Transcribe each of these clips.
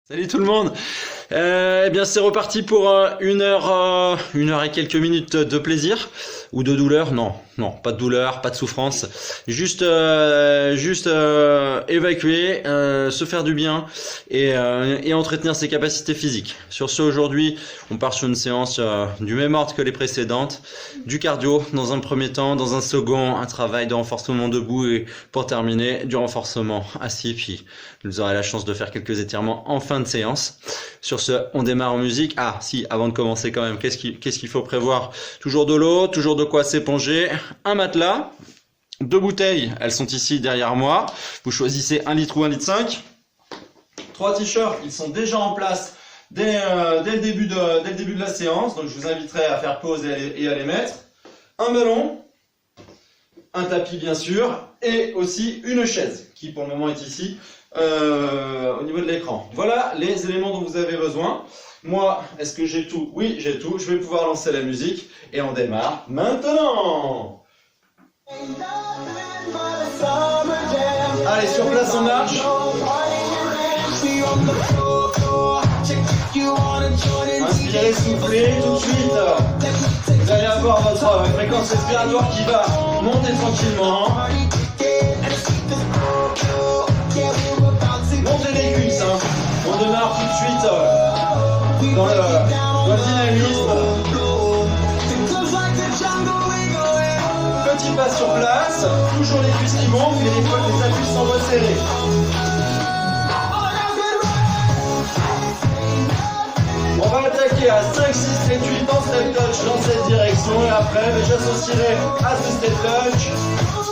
Salut tout le monde. Eh bien c'est reparti pour une heure et quelques minutes de plaisir ou de douleur. Non, pas de douleur, pas de souffrance. Juste évacuer, se faire du bien et entretenir ses capacités physiques. Sur ce, aujourd'hui, on part sur une séance du même ordre que les précédentes, du cardio dans un premier temps, dans un second, un travail de renforcement debout et pour terminer, du renforcement assis. Puis vous aurez la chance de faire quelques étirements en fin de séance. Sur ce, on démarre en musique. Ah si, avant de commencer quand même, qu'est-ce qu'il faut prévoir? Toujours de l'eau, toujours de quoi s'éponger, un matelas, 2 bouteilles, elles sont ici derrière moi. Vous choisissez 1 litre ou 1 litre 5. 3 t-shirts, ils sont déjà en place dès le début de la séance. Donc je vous inviterai à faire pause et à les mettre. Un ballon, un tapis bien sûr, et aussi une chaise qui pour le moment est ici. Au niveau de l'écran. Voilà les éléments dont vous avez besoin. Moi, est-ce que j'ai tout? Oui, j'ai tout. Je vais pouvoir lancer la musique et on démarre maintenant. Allez, sur place, on marche. Inspirez, soufflez tout de suite. Vous allez avoir votre fréquence respiratoire qui va monter tranquillement. Montez les cuisses, hein. On démarre tout de suite dans le dynamisme. Petit pas sur place, toujours les cuisses qui montent, mais les appuis sont resserrés. On va attaquer à 5, 6, 7, 8 en step touch dans cette direction et après j'associerai à ce step touch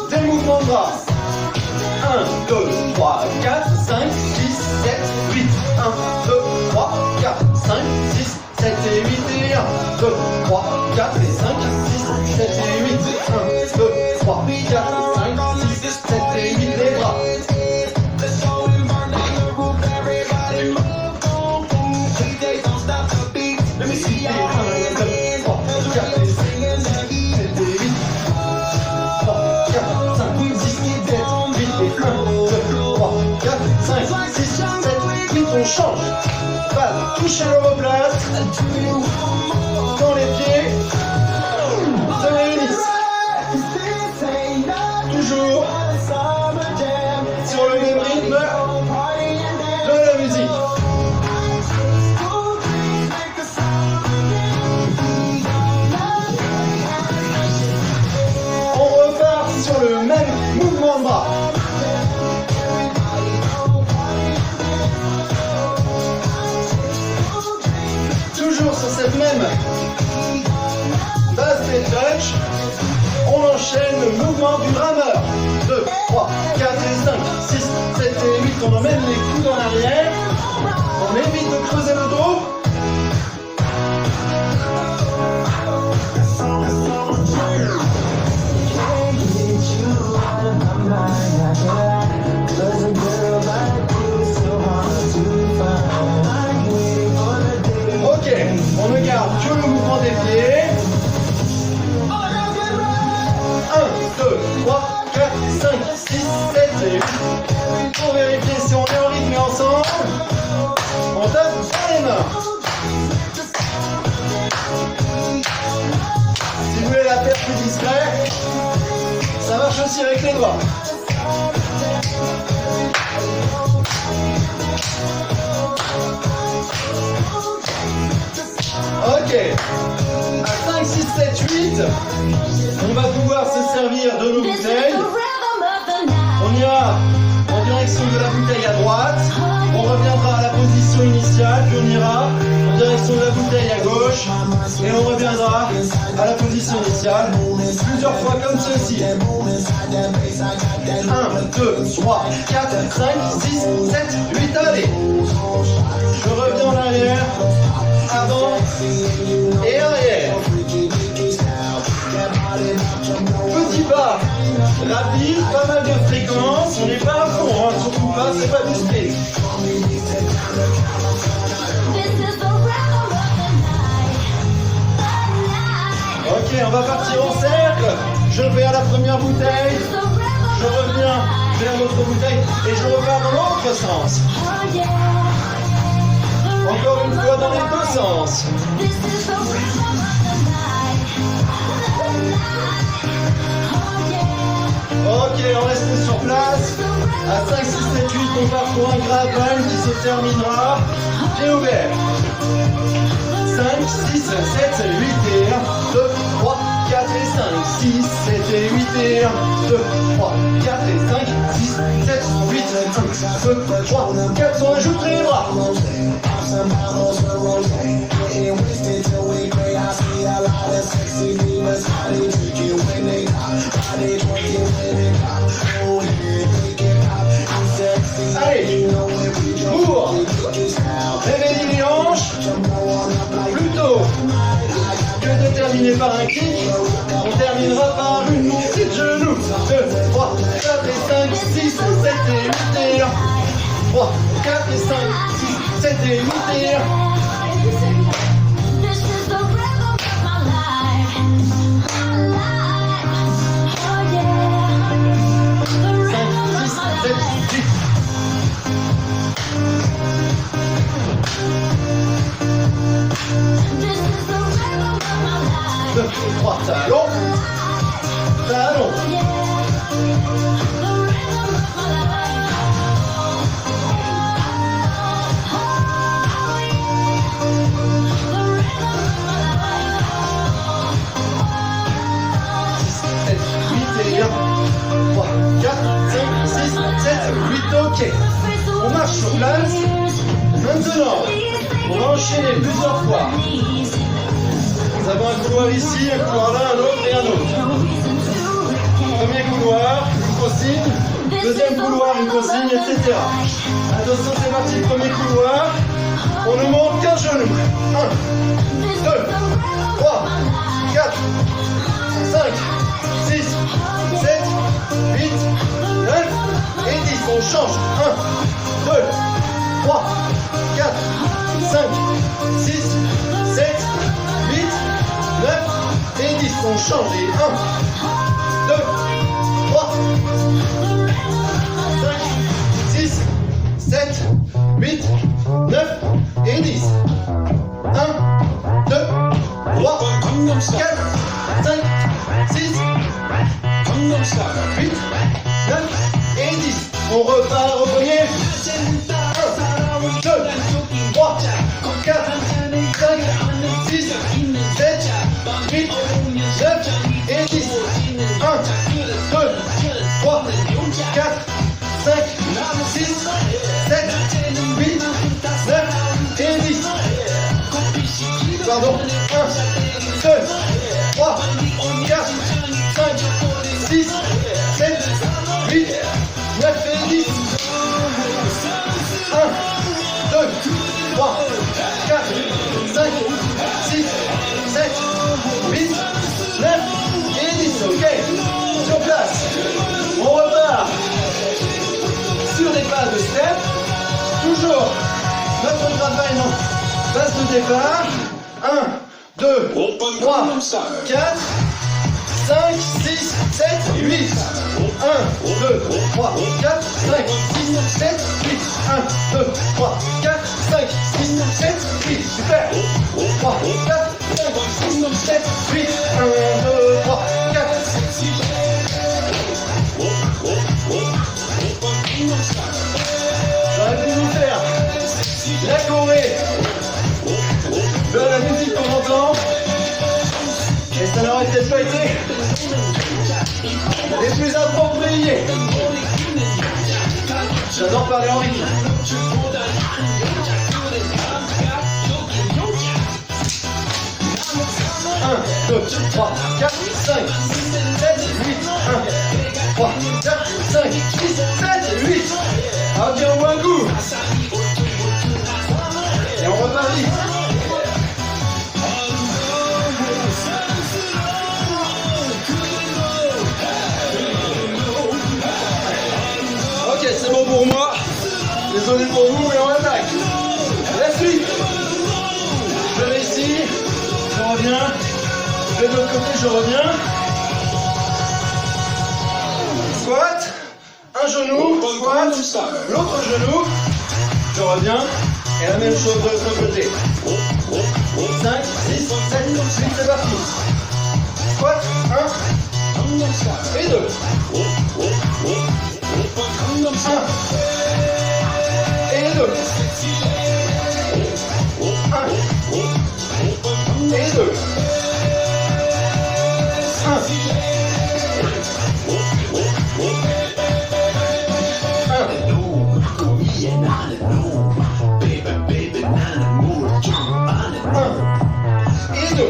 des mouvements de bras. 1, 2, 3, 4, 5, 6, 7, 8. 1, 2, 3, 4, 5, 6, 7 et 8 et 1, 2, 3, 4 et 5, 6, 7 et 8. 1, 2, 3, 4, 5, 6, 7 et 8 les bras. On change, va toucher l'omoplate, dans les pieds, se réunissent, toujours sur le même rythme de la musique. On repart sur le même mouvement de bras. Sur cette même base des touch, on enchaîne le mouvement du rameur. 2, 3, 4 et 5, 6, 7 et 8, on emmène les coudes en arrière, on évite de creuser le dos. On ne garde que le mouvement des pieds. 1, 2, 3, 4, 5, 6, 7 et 8. Pour vérifier si on est en rythme et ensemble, on tape dans les mains. Si vous voulez la faire plus discret, ça marche aussi avec les doigts. Ok, à 5, 6, 7, 8, on va pouvoir se servir de nos bouteilles. On ira en direction de la bouteille à droite, on reviendra à la position initiale, puis on ira en direction de la bouteille à gauche, et on reviendra à la position initiale, plusieurs fois comme ceci. 1, 2, 3, 4, 5, 6, 7, 8, allez. Je reviens en arrière. Avant et arrière. Petit pas rapide, pas mal de fréquences, on n'est pas à fond, hein, surtout pas, c'est pas du speed. Ok, on va partir en cercle. Je vais à la première bouteille, je reviens vers l'autre bouteille et je repars dans l'autre sens. fois dans les deux sens. Ok, on reste sur place. À 5, 6, 7, 8, on part pour un gravel qui se terminera pied ouvert. 5, 6, 7, 8 et 1, 2, 3, 4 et 5, 6, 7 et 8 et 1, 2, 3, 4 et 5, 6, 7, 8, 1, 2, 3, 4, on ajoute les bras. Allez, pour réveiller les hanches, plutôt que de terminer par un kick, on terminera par une montée de genoux. 2, 3, 4 et 5, 6, 7 et 8 et 1. 3, 4 et 5, 6, 7 et 8 et 1. 2, 3, talons, talons. Ok, on marche sur place. Maintenant, on va enchaîner plusieurs fois. Nous avons un couloir ici, un couloir là, un autre et un autre. Premier couloir, une consigne. Deuxième couloir, une consigne, etc. Attention, c'est parti. Premier couloir. On ne monte qu'un genou. 1, 2, 3, 4, 5, 6, 7, 8, 9 et 10. On change. 1, 2, 3, 4, 5, 6, 7, 8, 9 et 10. On change. Et 1, 2, 3, 5, 6, 7, 8, 9 et 10. 1, 2, 3, 4, 5, 6, 8, 9 et 10. On repart au premier. 1, 2, 3, 4, 5, 6, 7, 8, 9 et 10. 1, 2, 3, 4, 5, 6, 7, 8, 9 et 10. Pardon. 1, 2, 3, 4, 5, 6, 7, 8, 9 et 10. 1, 2, 3, 4, 5, 6, 7, 8, 9 et 10. Ok. Sur place. On repart sur des phases de step. Toujours notre travail en phase de départ. 1, 2, 3, 4, 5, 6, 7, 8. 1, 2, 3, 4, 5, 6, 7, 8. 1, 2, 3, 4, 5, 6, 7, 8. Super. 3, 4, 5, 6, 7, 8. 1, 2, 3, 4. J'aurais pu vous faire la Corée de la musique qu'on entend, et ça n'aurait peut-être pas été les plus appropriés. J'adore parler en rythme. 1, 2, 3, 4, 5, 6, 7, 8. 1, 3, 4, 5, 6, 7, 8. Ah, bien, on voit un coup. Et on repart vite. Ok, c'est bon pour moi. Désolé pour vous, et on attaque. La suite. Je vais ici. Je reviens. Je vais de l'autre côté, je reviens. Squat. Un genou. Squat. L'autre genou. Je reviens. Et la même chose de l'autre côté. 5, 6, 7, 8, c'est parti. Squat, 1 et 2. 1 et 2. 1 et 2. 1, 2.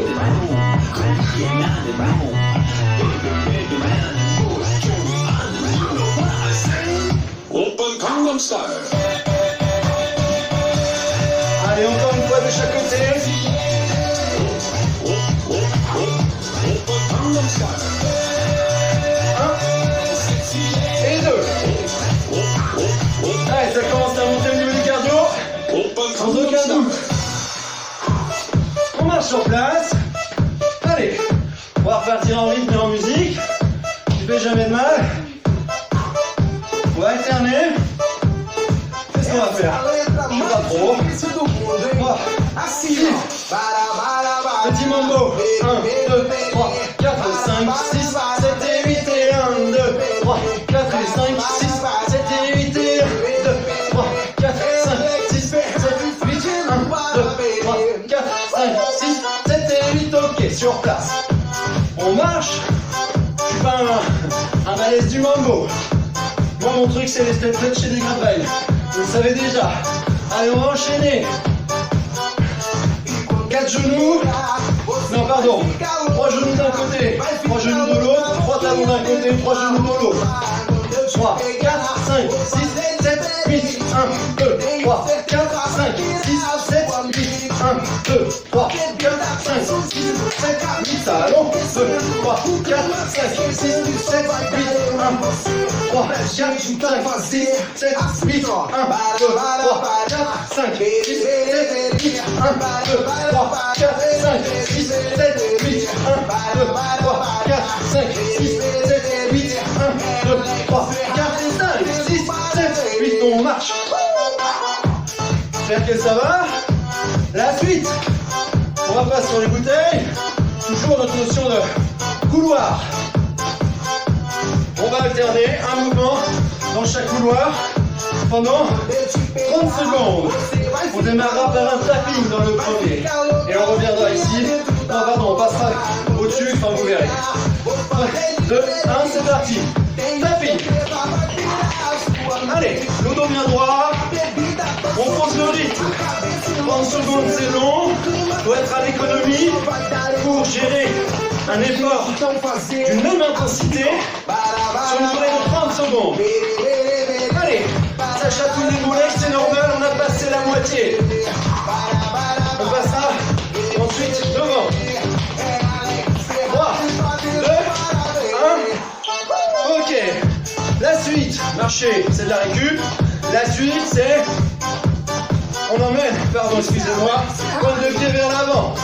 Allez, encore une fois de chaque côté. 1 et 2. Allez, ça commence à monter au niveau du cardio. Sans aucun doute. On marche sur place. Allez, on va repartir en rythme et en musique. Tu fais jamais de mal. On va alterner. Qu'est-ce qu'on va faire? Je sais pas trop. Petit mambo. 1, 2, 3, 4, 5, 6, 7 et 8 et 1, 2, 3, 4 et 5, 6, 7 et 8 et 1, 2, 3, 4, 5, 6, 7, 8, 1, 2, 3, 4, 5, 6, 7 et 8, ok, sur place. On marche. Je suis pas un balèze du mambo. Moi mon truc c'est les step touch et les grapevines. Vous le savez déjà. Allez, on va enchaîner. 4 genoux. Non, pardon. 3 genoux d'un côté, 3 genoux de l'autre, 3 talons d'un côté, 3 genoux de l'autre. 3, 4, 5, 6, 7, 8. 1, 2, 3, 4, 5, 6, 7, 8. 1, 2, 3, 4, 5, 6, 7, 8. Talons. 2, 3, 4, 5, 6, 7, 8. 1, 3, 4, 5, 6, 7, 8. 1, 2, 3, 4, 5, 6, 7, 8. 1, 2, 3, 4, 5, 6, 7, 8. 1, 2, 3, 4, 5, 6, 7, 8. 1, 2, 3, 4, 5, 6, 7, 8. On marche. J'espère que ça va. La suite. On va passer sur les bouteilles. Toujours notre notion de couloir. On va alterner un mouvement dans chaque couloir pendant 30 secondes. On démarrera par un tapping dans le premier. Et on reviendra ici. Non, pardon, on passera au-dessus, enfin vous verrez. 2, 1, c'est parti. Tapping. Allez, le dos bien droit. On pose le rythme. 30 secondes, c'est long. Il faut être à l'économie pour gérer un effort d'une même intensité sur une durée de 30 secondes. Allez, ça chatouille les mollets, c'est normal, on a passé la moitié. On passera ensuite devant. 3, 2, 1. Ok. La suite, marcher, c'est de la récup. La suite, c'est... On emmène, pardon, excusez-moi, pointe de pied vers l'avant.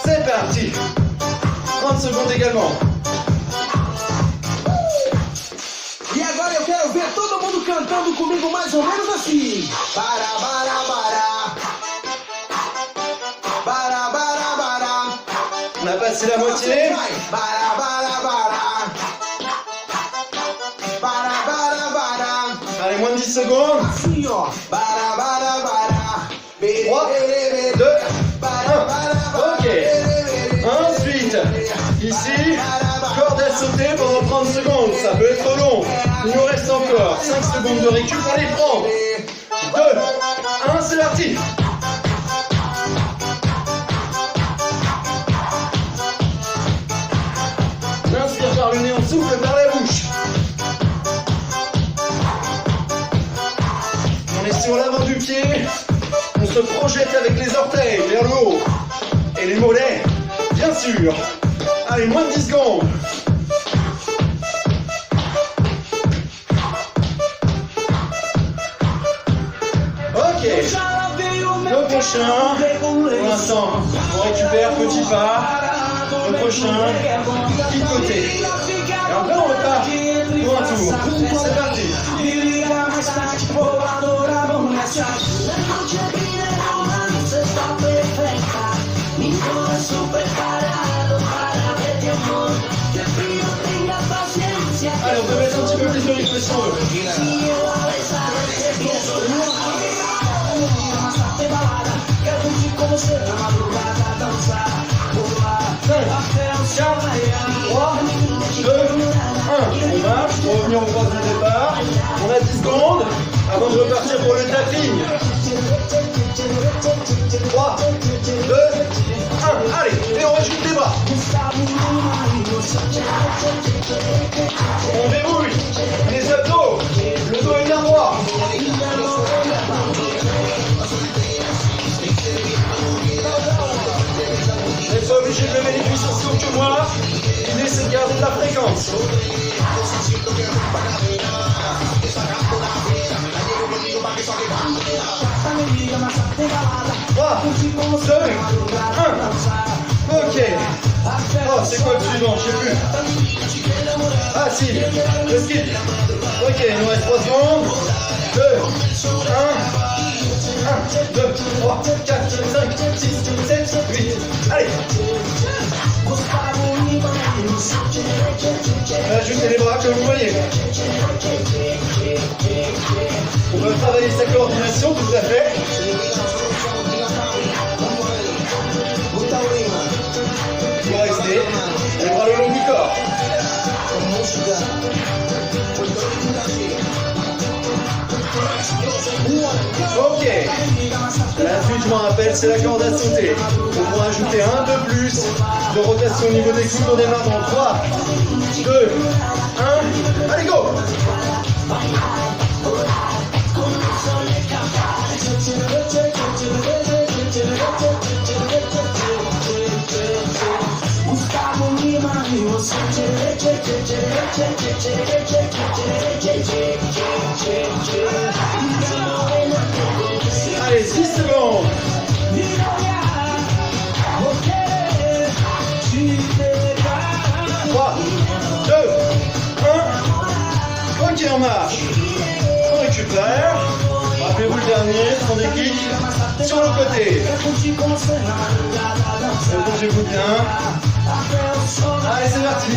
C'est parti. 30 secondes également. E agora eu quero ver todo mundo cantando comigo mais ou menos assim. Bara, bara, bara. Bara, bara, bara. On a passé la moitié. Bara, bara, bara. Bara, bara, bara. Allez, moins de 10 secondes. Assim, ó. Bara, bara, bara. 3, 2, 1. Ok. Ensuite, ici, corde à sauter pendant 30 secondes. Ça peut être long. Il nous reste encore 5 secondes de récup pour les prendre. 2, 1, c'est parti. On inspire par le nez, on souffle par la bouche. On est sur l'avant du pied. On se projette avec les orteils vers le haut. Et les mollets, bien sûr. Allez, moins de 10 secondes. Ok. Le prochain, pour l'instant, on récupère petit pas. Le prochain, petit côté. Et après, on repart pour un tour. C'est parti. On marche pour revenir au poste de départ. On a 10 secondes avant de repartir pour le tapping. 3, 2, 1. Allez, et on rajoute les bras. On déroule les abdos. Le dos est bien droit. Vous n'êtes pas obligé de lever les cuisses aussi haut que moi. L'idée c'est de garder de la fréquence. 3, 2, 1. Ok. Oh, c'est quoi le suivant? Je sais plus. Ah si, le skip. Ok, il nous reste 3 secondes. 2, 1, 2, 3, 4, 5, 6, 7, 8. Allez. Ajoutez les bras comme vous voyez. On va travailler sa coordination tout à fait. Vous restez. Les bras le long du corps. Ok. La suite, je m'en rappelle, c'est la corde à sauter. On pourra ajouter un de plus de rotation au niveau des coudes. On démarre dans 3, 2, 1. Allez, go! Allez, 6 secondes. 3, 2, 1. Ok, on marche. On récupère. Rappelez-vous le dernier, on déclic sur le côté. Bougez-vous bien. Allez, c'est parti.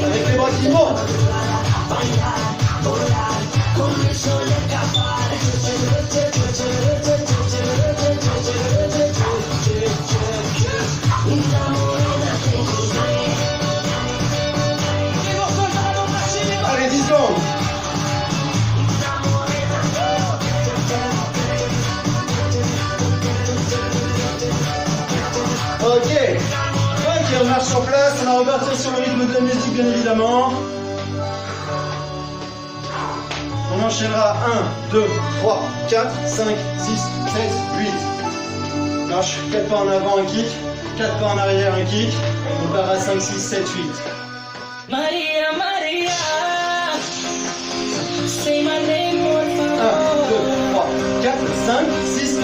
Avec les bras qui montent. Allez, 10 secondes. Ok, on marche sur place, on va repartir sur le rythme de la musique bien évidemment. On enchaînera 1, 2, 3, 4, 5, 6, 7, 8. Marche 4 pas en avant, un kick, 4 pas en arrière, un kick. On part à 5, 6, 7, 8. Maria, Maria, say my name more 1, 2, 3, 4, 5, 6, 7,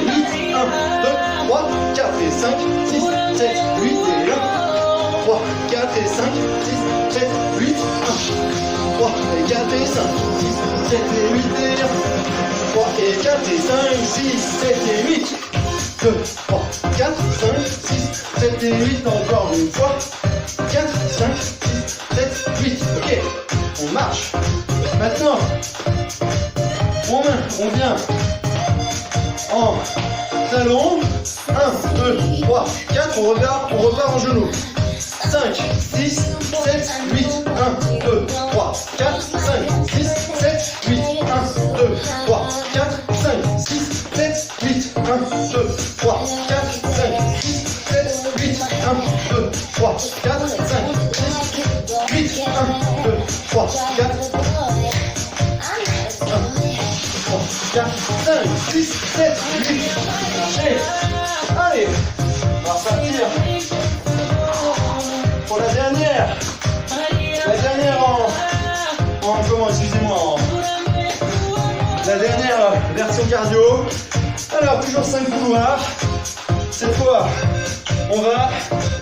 8. 1, 2, 3, 4 et 5, 6, 7, 8 et 1. 3, 4 et 5, 6, 7, 8, 1. 3 et 4 et 5, 6, 7 et 8 et 1. 3 et 4 et 5, 6, 7 et 8. 2, 3, 4, 5, 6, 7 et 8. Encore une fois. 4, 5, 6, 7, 8. Ok, on marche. Maintenant, on vient en talon. 1, 2, 3, 4. On repart en genou. 5, 6, 7, 8, 1, 2, 3, 4, 5, 6, 7, 8, 1, 2, 3, 4, 5, 6, 7, 8, 1, 2, 3, 4, 5, 6, 7, 8, 1, 2, 3, 4, 5, 6, 8, 1, 2, 3, 4, 4, 5, 6, 7, 8, allez, on va repartir. Pour la dernière comment, excusez-moi, la dernière version cardio. Alors, toujours 5 couloirs. Cette fois, on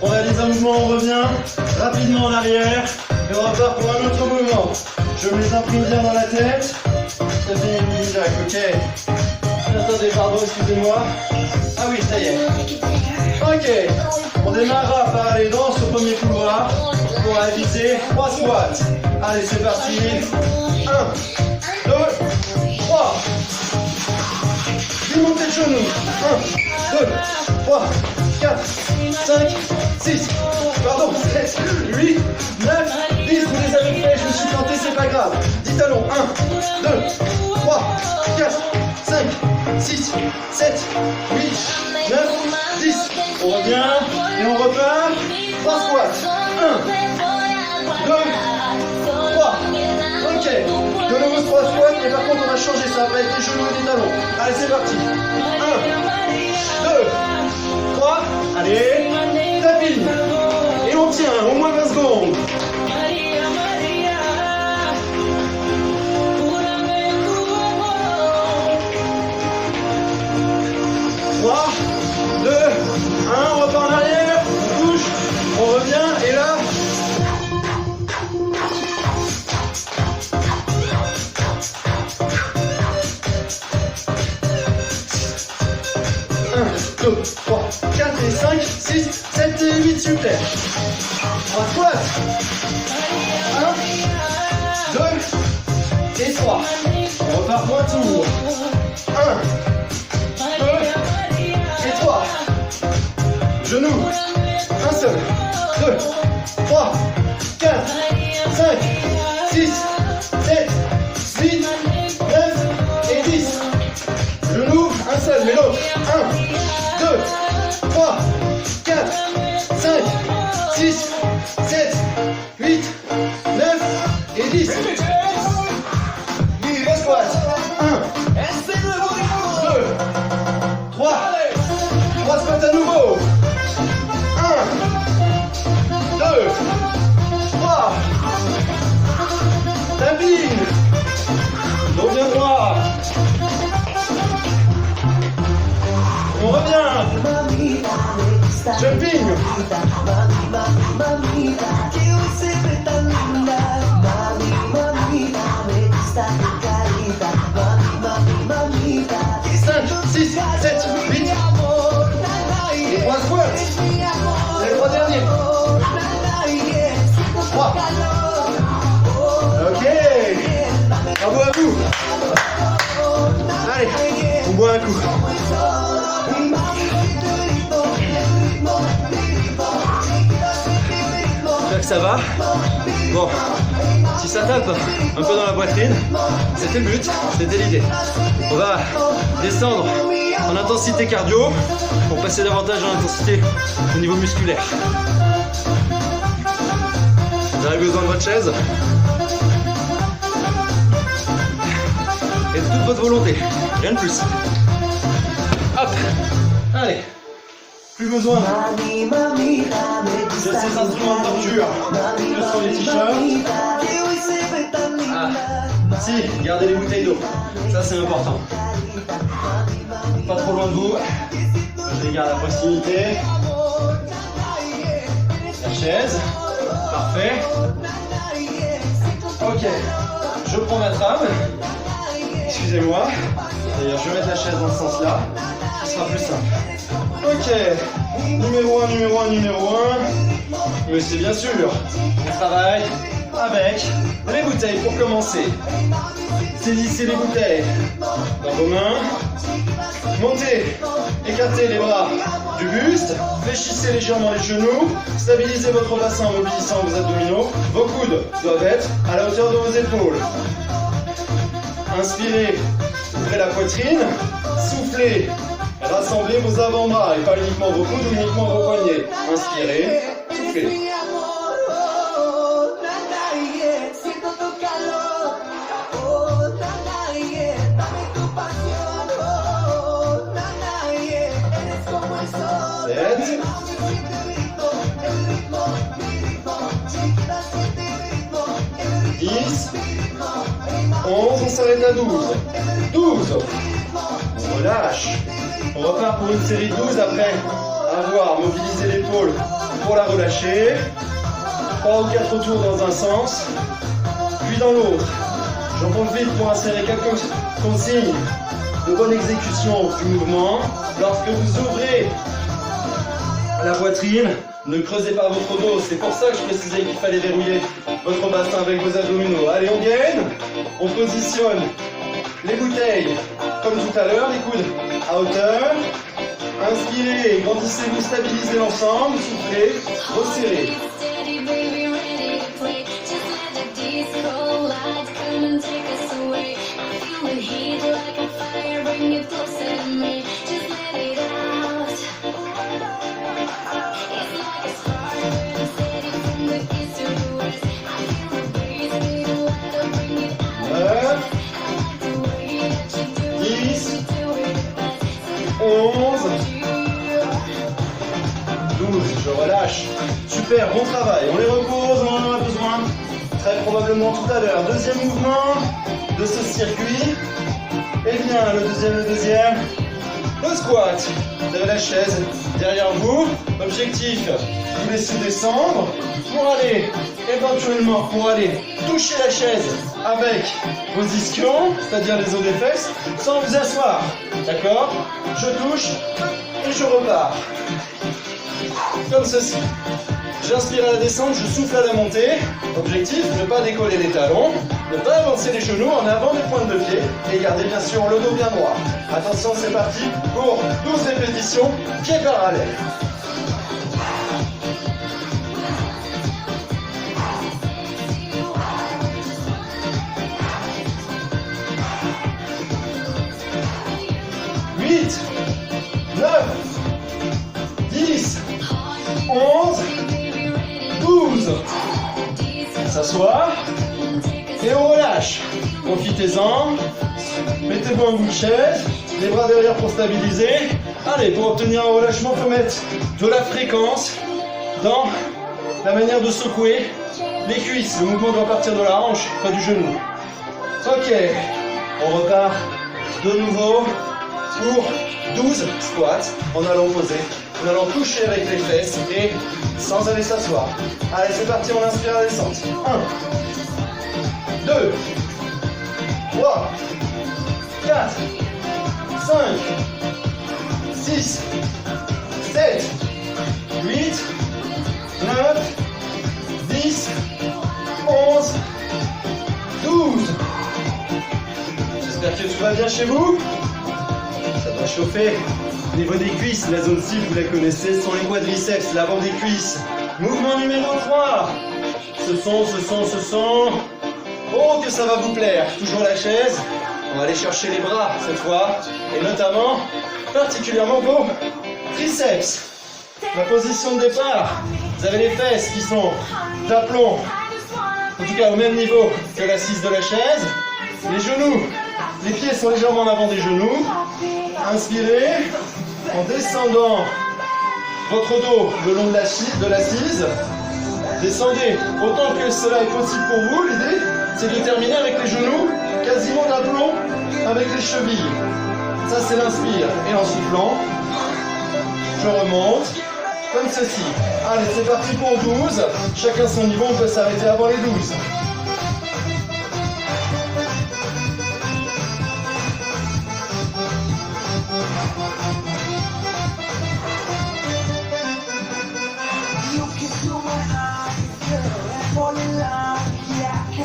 réalise un mouvement, on revient rapidement en arrière et on repart pour un autre mouvement. Je me les imprime bien dans la tête. Ça fait une mini jack, ok. Attendez, pardon, excusez-moi. Ah oui, ça y est. Ok, on démarrera par aller dans ce premier couloir pour réaliser 3 squats. Allez, c'est parti. 1, 2, 3. montez le genou. 1, 2, 3, 4, 5, 6, pardon, 7, 8, 9, 10. Vous les avez fait, je me suis planté, c'est pas grave. 10 talons. 1, 2, 3, 4, 5, 6, 7, 8, 9, 10. On revient et on repart. 3 squats. 1, 2, 3. Ok. De nouveau 3 squats, mais par contre on va changer ça. Va être les genoux et les talons. Allez, c'est parti. 1, 2, 3. Allez, tapis. Et on tient au moins 20 secondes. 3, 2, 1, on repart en arrière, on bouge, on revient, et là, 1, 2, 3, 4 et 5, 6, 7 et 8, super. 3 squats. 1, 2 et 3. On repart pour un tour. 1, 2 et 3. Genoux. Un seul. 2, 3, 4, 5, 6, 7, 8, 9 et 10. Genoux. Un seul, mais l'autre. 1, 2, 3, 4, 5, 6, 7, 8, 9 et 10. 3 squats. 1, 2, 3. 3 squats à nouveau. 1, 2, 3. Tapis. Dos bien droit. On revient. Jumping. Cinq, 6, 7, 8. Et 3 squats. C'est les 3 derniers. 3. Ok. Bravo à vous. Allez, on boit un coup. J'espère que ça va. Bon, si ça tape un peu dans la poitrine, c'était le but, c'était l'idée. On va descendre en intensité cardio pour passer davantage en intensité au niveau musculaire. Vous avez besoin de votre chaise et de toute votre volonté, rien de plus. Hop, allez, plus besoin de ces instruments de torture que sur les t-shirts. Ah, si, gardez les bouteilles d'eau, ça c'est important. Pas trop loin de vous, je les garde à proximité. La chaise, parfait. Ok, je prends ma trame. Excusez-moi. D'ailleurs, je vais mettre la chaise dans ce sens-là. Ce sera plus simple. Ok. Numéro 1, numéro 1, numéro 1. Mais c'est bien sûr. On travaille avec les bouteilles pour commencer. Saisissez les bouteilles dans vos mains. Montez. Écartez les bras du buste. Fléchissez légèrement les genoux. Stabilisez votre bassin en mobilisant vos abdominaux. Vos coudes doivent être à la hauteur de vos épaules. Inspirez, ouvrez la poitrine, soufflez, rassemblez vos avant-bras et pas uniquement vos coudes ou uniquement vos poignets. Inspirez, soufflez. Sept. 10. 11, on s'arrête à 12. 12. On relâche. On repart pour une série de 12 après avoir mobilisé l'épaule pour la relâcher. 3 ou 4 tours dans un sens, puis dans l'autre. J'en profite pour insérer quelques consignes de bonne exécution du mouvement. Lorsque vous ouvrez la poitrine, ne creusez pas votre dos. C'est pour ça que je précisais qu'il fallait verrouiller votre bassin avec vos abdominaux. Allez, on gaine. On positionne les bouteilles comme tout à l'heure, les coudes à hauteur. Inspirez, grandissez-vous, stabilisez l'ensemble, soufflez, resserrez. Je relâche. Super, bon travail. On les repose, on en a besoin. Très probablement tout à l'heure. Deuxième mouvement de ce circuit. Et bien, le deuxième. Le squat. Vous avez la chaise derrière vous. Objectif, vous laissez descendre pour aller, éventuellement, toucher la chaise avec vos ischions, c'est-à-dire les os des fesses, sans vous asseoir. D'accord? Je touche et je repars. Comme ceci. J'inspire à la descente, je souffle à la montée. Objectif, ne pas décoller les talons, ne pas avancer les genoux en avant des pointes de pied et garder bien sûr le dos bien droit. Attention, c'est parti pour 12 répétitions, pieds parallèles. Huit, 9, 10, 11, 12. S'asseoir et on relâche. Profitez-en. Mettez-vous en bout de chaise. Les bras derrière pour stabiliser. Allez, pour obtenir un relâchement, il faut mettre de la fréquence dans la manière de secouer les cuisses. Le mouvement doit partir de la hanche, pas du genou. Ok, on repart de nouveau pour 12 squats en allant poser. En allant toucher avec les fesses et sans aller s'asseoir. Allez, c'est parti, on inspire à la descente. 1, 2, 3, 4, 5, 6, 7, 8, 9, 10, 11, 12. J'espère que tout va bien chez vous. Ça doit chauffer. Au niveau des cuisses, la zone cible, vous la connaissez, ce sont les quadriceps, l'avant des cuisses. Mouvement numéro 3. Ce son. Oh, que ça va vous plaire. Toujours la chaise. On va aller chercher les bras cette fois. Et notamment, particulièrement vos triceps. La position de départ. Vous avez les fesses qui sont d'aplomb. En tout cas au même niveau que l'assise de la chaise. Les genoux. Les pieds sont légèrement en avant des genoux. Inspirez en descendant votre dos le long de l'assise. Descendez autant que cela est possible pour vous. L'idée, c'est de terminer avec les genoux quasiment d'aplomb avec les chevilles. Ça, c'est l'inspire. Et en soufflant, je remonte comme ceci. Allez, c'est parti pour 12. Chacun son niveau, on peut s'arrêter avant les 12.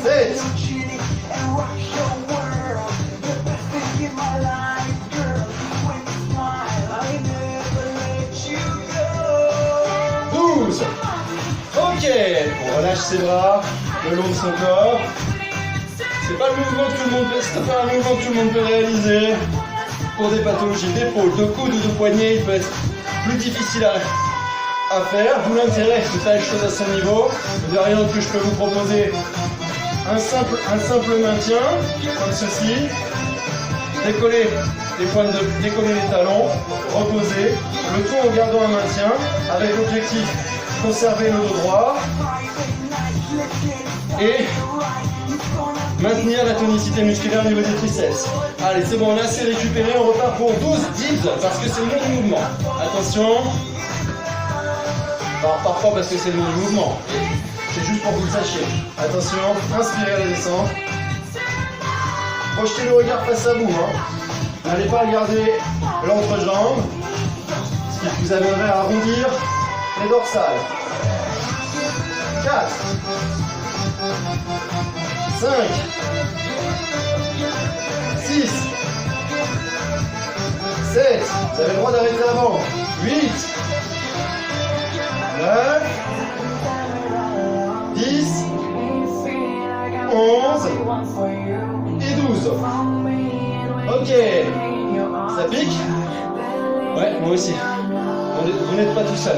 Sept. 12. Ok, on relâche ses bras le long de son corps. C'est pas le mouvement que tout le monde peut, c'est pas un mouvement que tout le monde peut réaliser. Pour des pathologies d'épaule, de coude ou de poignet, il peut être plus difficile à faire, d'où l'intérêt de faire les choses à son niveau. De rien que je peux vous proposer un simple maintien, comme ceci. Décoller décoller les talons, reposer, le tout en gardant un maintien, avec l'objectif de conserver le dos droit et maintenir la tonicité musculaire au niveau des triceps. Allez, c'est bon, on a assez récupéré, on repart pour 12 dips, parce que c'est le nom du mouvement. Attention. Alors, parfois parce que c'est le nom du mouvement. C'est juste pour que vous le sachiez. Attention, inspirez à la descente. Projetez le regard face à vous. N'allez pas regarder l'entrejambe, ce qui vous amènerait à arrondir les dorsales. 4, 5, 6, 7, vous avez le droit d'arrêter avant. 8, 9, 10, 11 et 12. Ok, ça pique? Ouais, moi aussi. Vous n'êtes pas tout seul.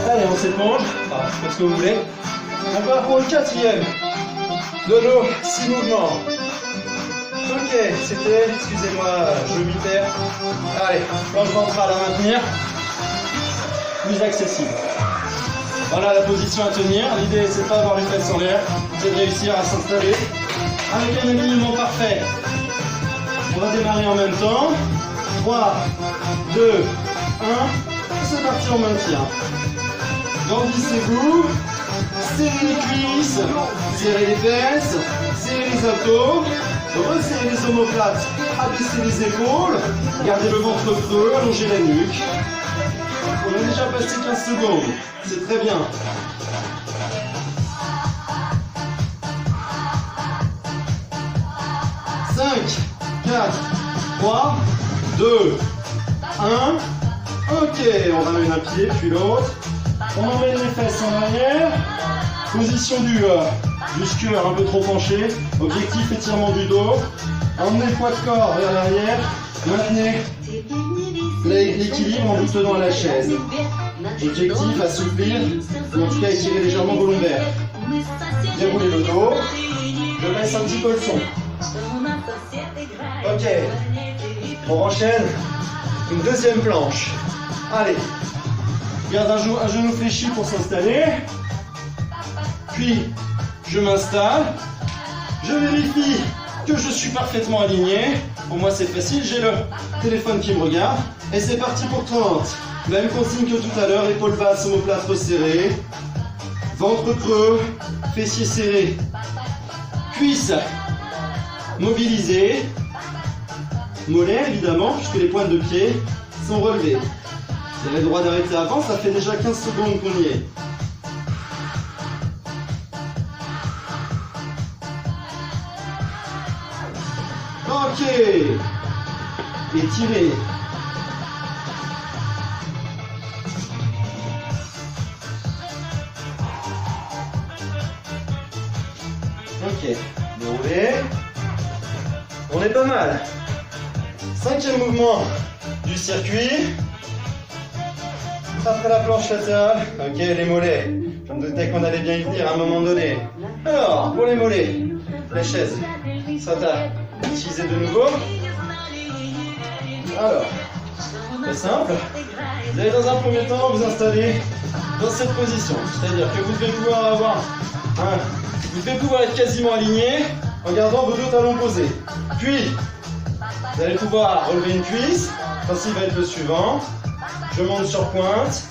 Allez, on s'éponge. Ah, je pense que vous voulez. On part pour le 4e de nos 6 mouvements. Ok, c'était, excusez-moi, je m'y perds. Allez, planche ventrale à maintenir. Plus accessible. Voilà la position à tenir. L'idée, c'est de pas avoir les fesses en l'air, c'est de réussir à s'installer avec un alignement parfait. On va démarrer en même temps. 3, 2, 1. C'est parti, on maintient. Grandissez-vous. Serrez les cuisses. Serrez les fesses. Serrez les abdos. Resserrez les omoplates. Abaissez les épaules. Gardez le ventre creux. Allongez la nuque. On a déjà passé 15 secondes. C'est très bien. Cinq, 4, 3, 2, 1. Ok, on ramène un pied puis l'autre. On emmène les fesses en arrière. Position du skieur un peu trop penché. Objectif étirement du dos. Emmenez le poids de corps vers l'arrière. Maintenez l'équilibre en vous tenant à la chaise. Objectif, assouplir, ou en tout cas étirer légèrement vos lombaires. Déroulez le dos. Je baisse un petit peu le son. Ok. On enchaîne une deuxième planche. Allez. Garde un genou fléchi pour s'installer. Puis, je m'installe. Je vérifie que je suis parfaitement aligné. Pour moi, c'est facile. J'ai le téléphone qui me regarde. Et c'est parti pour 30. Même consigne que tout à l'heure. Épaules basses, omoplate resserrée. Ventre creux. Fessiers serrés. Cuisses mobilisées. Mollets, évidemment, puisque les pointes de pied sont relevées. Vous avez le droit d'arrêter avant. Ça fait déjà 15 secondes qu'on y est. Ok. Étirez. Ok. Déroulez. On est pas mal. 5e mouvement du circuit. Après la planche latérale. Ok, les mollets. Je me doutais qu'on allait bien y venir à un moment donné. Alors, pour les mollets, les chaises sont à utiliser de nouveau. Alors, c'est simple. Vous allez dans un premier temps vous installer dans cette position. C'est-à-dire que vous devez pouvoir être quasiment aligné en gardant vos deux talons posés. Puis, vous allez pouvoir relever une cuisse. Le principe va être le suivant. Je monte sur pointe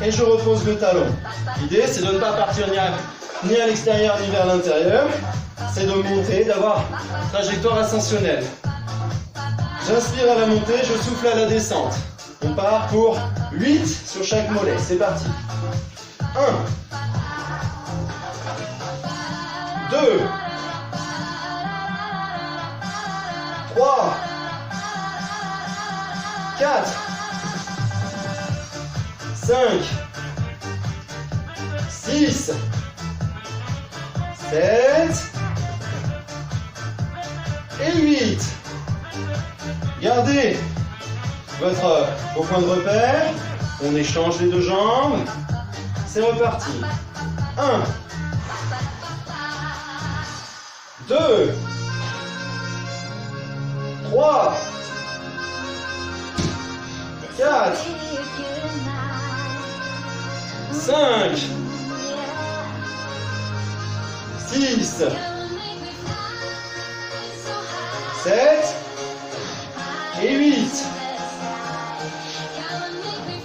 et je repose le talon. L'idée, c'est de ne pas partir ni à l'extérieur ni vers l'intérieur. C'est de monter, d'avoir une trajectoire ascensionnelle. J'inspire à la montée, je souffle à la descente. On part pour 8 sur chaque mollet. C'est parti. 1, 2, 3, 4, 5, 6, 7 et 8. Gardez vos points de repère. On échange les deux jambes. C'est reparti. 1, 2, 3, 4, 5, 6, 7 et 8.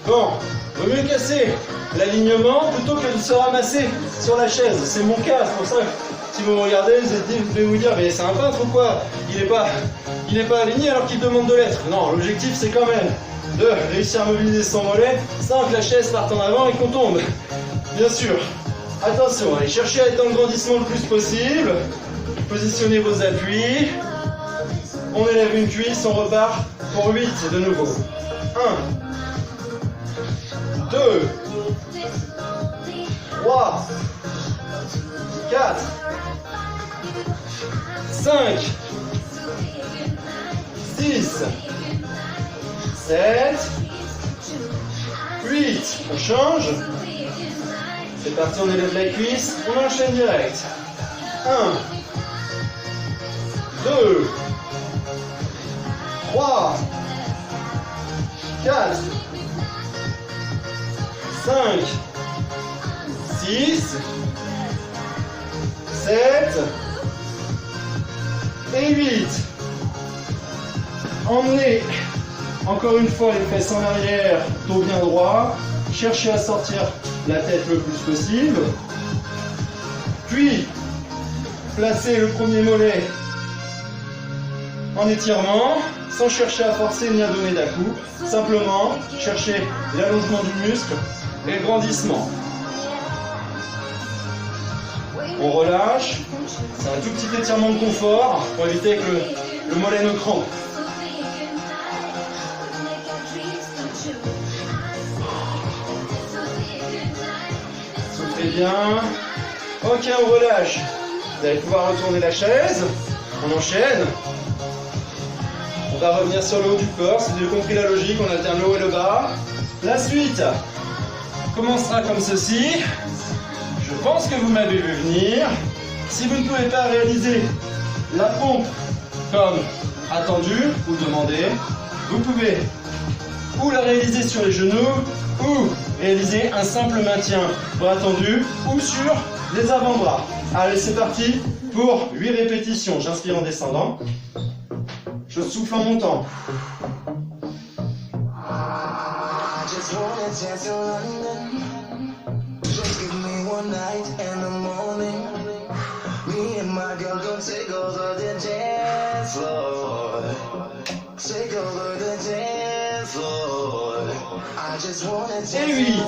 Bon, vaut mieux casser l'alignement plutôt que de se ramasser sur la chaise. C'est mon cas, c'est pour ça que si vous me regardez, vous devez vous dire mais c'est un peintre ou quoi? Il n'est pas aligné alors qu'il demande de l'être. Non, l'objectif c'est quand même de réussir à mobiliser son mollet sans que la chaise parte en avant et qu'on tombe. Bien sûr. Attention, allez chercher à être dans le grandissement le plus possible. Positionnez vos appuis. On élève une cuisse, on repart pour 8 de nouveau. 1, 2, 3, 4, 5, 6, 7, 8. On change. C'est parti, on élève la cuisse, on enchaîne direct. 1, 2, 3, 4, 5, 6, 7 et 8. Emmenez encore une fois les fesses en arrière, dos bien droit. Cherchez à sortir la tête le plus possible. Puis, placez le premier mollet en étirement, sans chercher à forcer ni à donner d'à-coups. Simplement, cherchez l'allongement du muscle et le grandissement. On relâche. C'est un tout petit étirement de confort pour éviter que le mollet ne crampe. Soufflez bien. Ok, on relâche. Vous allez pouvoir retourner la chaise. On enchaîne. On va revenir sur le haut du corps. Si vous avez compris la logique, on alterne le haut et le bas. La suite commencera comme ceci. Je pense que vous m'avez vu venir. Si vous ne pouvez pas réaliser la pompe comme attendu ou demandé, vous pouvez ou la réaliser sur les genoux ou réaliser un simple maintien bras tendu ou sur les avant-bras. Allez, c'est parti pour 8 répétitions. J'inspire en descendant. Je souffle en montant. Et 8.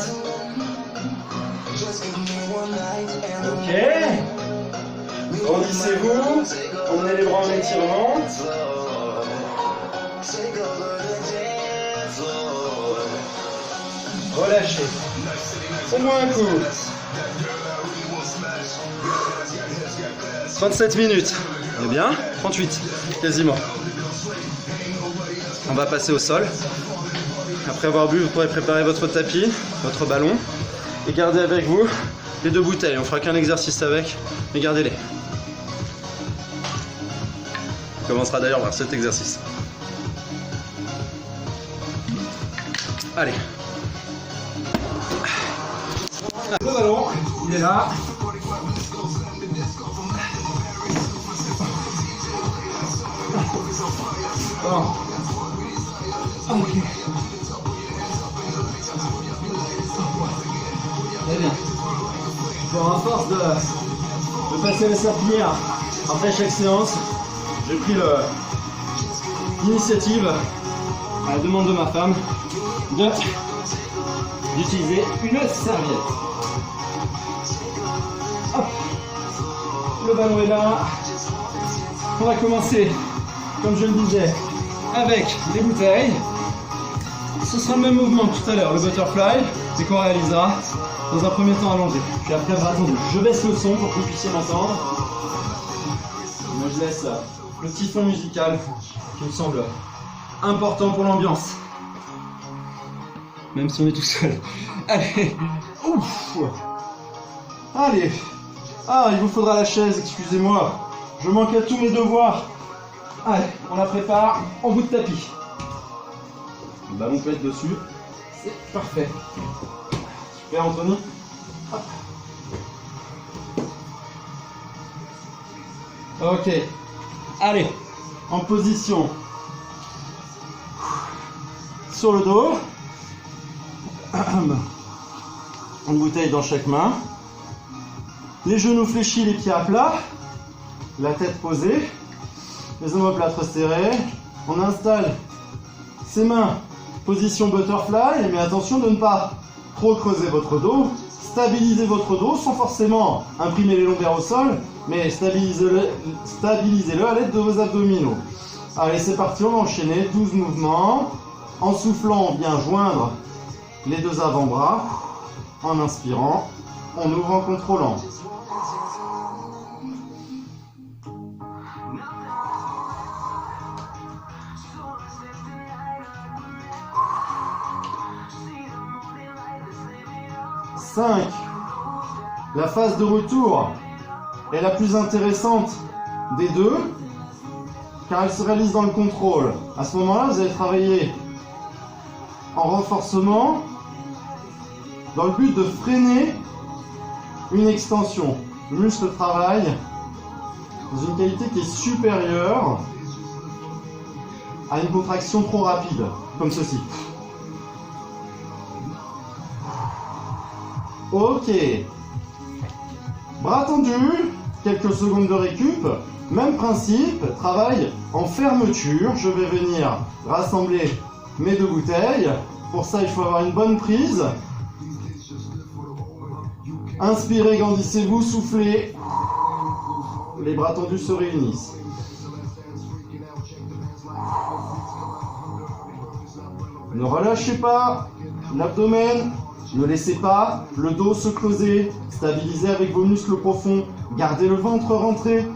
Ok. Grandissez-vous. Emmenez les bras en étirement. Relâchez. Au moins un coup. 37 minutes. Eh bien, 38. Quasiment. On va passer au sol. Après avoir bu, vous pourrez préparer votre tapis, votre ballon et garder avec vous les 2 bouteilles. On fera qu'un exercice avec, mais gardez-les. On commencera d'ailleurs par cet exercice. Allez. Le ballon, il est là. Bon. Ok. Très bien. Bon, à force de passer la serpillière après chaque séance, j'ai pris l'initiative, à la demande de ma femme, d'utiliser une serviette. Hop. Le ballon est là. On va commencer, comme je le disais, avec les bouteilles. Ce sera le même mouvement que tout à l'heure, le butterfly, mais qu'on réalisera dans un premier temps allongé. Puis après, bras tendu. Je baisse le son pour que vous puissiez m'entendre. Moi, je laisse le petit fond musical qui me semble important pour l'ambiance. Même si on est tout seul. Allez. Ouf. Allez. Ah, il vous faudra la chaise, excusez-moi. Je manque à tous mes devoirs. Allez, on la prépare en bout de tapis. Le ballon peut être dessus. C'est parfait. Super, Anthony. Hop. Ok. Allez, en position. Sur le dos. Une bouteille dans chaque main. Les genoux fléchis, les pieds à plat. La tête posée. Les omoplates serrés. On installe ses mains. Position butterfly. Mais attention de ne pas trop creuser votre dos. Stabilisez votre dos sans forcément imprimer les lombaires au sol. Mais stabilisez-le à l'aide de vos abdominaux. Allez, c'est parti, on va enchaîner 12 mouvements. En soufflant, on vient joindre les deux avant-bras. En inspirant, on ouvre en contrôlant. Cinq. La phase de retour est la plus intéressante des deux, car elle se réalise dans le contrôle. À ce moment-là, vous allez travailler en renforcement dans le but de freiner une extension. Le muscle travaille dans une qualité qui est supérieure à une contraction trop rapide, comme ceci. Ok. Bras tendus, quelques secondes de récup. Même principe, travail en fermeture. Je vais venir rassembler mes deux bouteilles. Pour ça, il faut avoir une bonne prise. Inspirez, grandissez-vous, soufflez. Les bras tendus se réunissent. Ne relâchez pas l'abdomen. Ne laissez pas le dos se creuser. Stabilisez avec vos muscles profonds. Gardez le ventre rentré.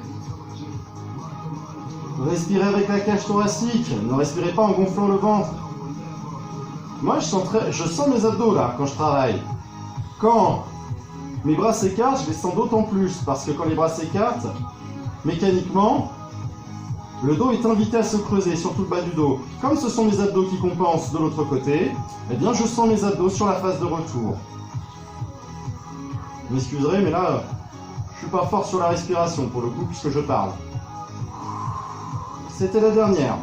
Respirez avec la cage thoracique. Ne respirez pas en gonflant le ventre. Moi, je sens mes abdos là quand je travaille. Quand mes bras s'écartent, je les sens d'autant plus. Parce que quand les bras s'écartent, mécaniquement, le dos est invité à se creuser, surtout le bas du dos. Comme ce sont mes abdos qui compensent de l'autre côté, eh bien je sens mes abdos sur la phase de retour. Vous m'excuserez, mais là, je suis pas fort sur la respiration pour le coup, puisque je parle. C'était la dernière.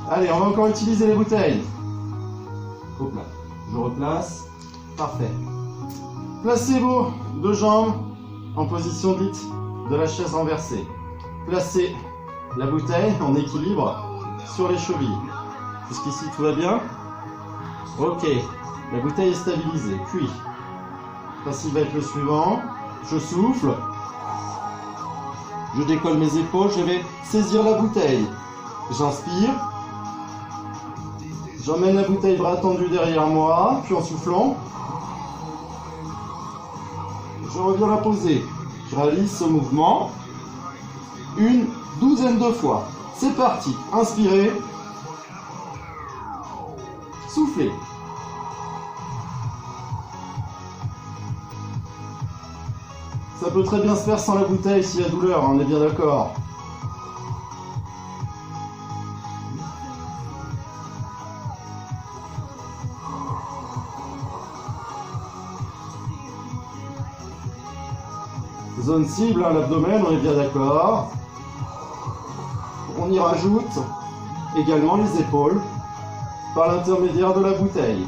Allez, on va encore utiliser les bouteilles. Hop là, je replace. Parfait. Placez vos deux jambes en position dite de la chaise renversée. Placez la bouteille en équilibre sur les chevilles. Jusqu'ici, tout va bien? Ok. La bouteille est stabilisée. Puis, le principe va être le suivant. Je souffle. Je décolle mes épaules. Je vais saisir la bouteille. J'inspire. J'emmène la bouteille bras tendus derrière moi. Puis en soufflant, je reviens la poser. Je réalise ce mouvement une douzaine de fois. C'est parti. Inspirez. Soufflez. Ça peut très bien se faire sans la bouteille s'il y a douleur, on est bien d'accord. Zone cible, hein, l'abdomen, on est bien d'accord. On y rajoute également les épaules par l'intermédiaire de la bouteille.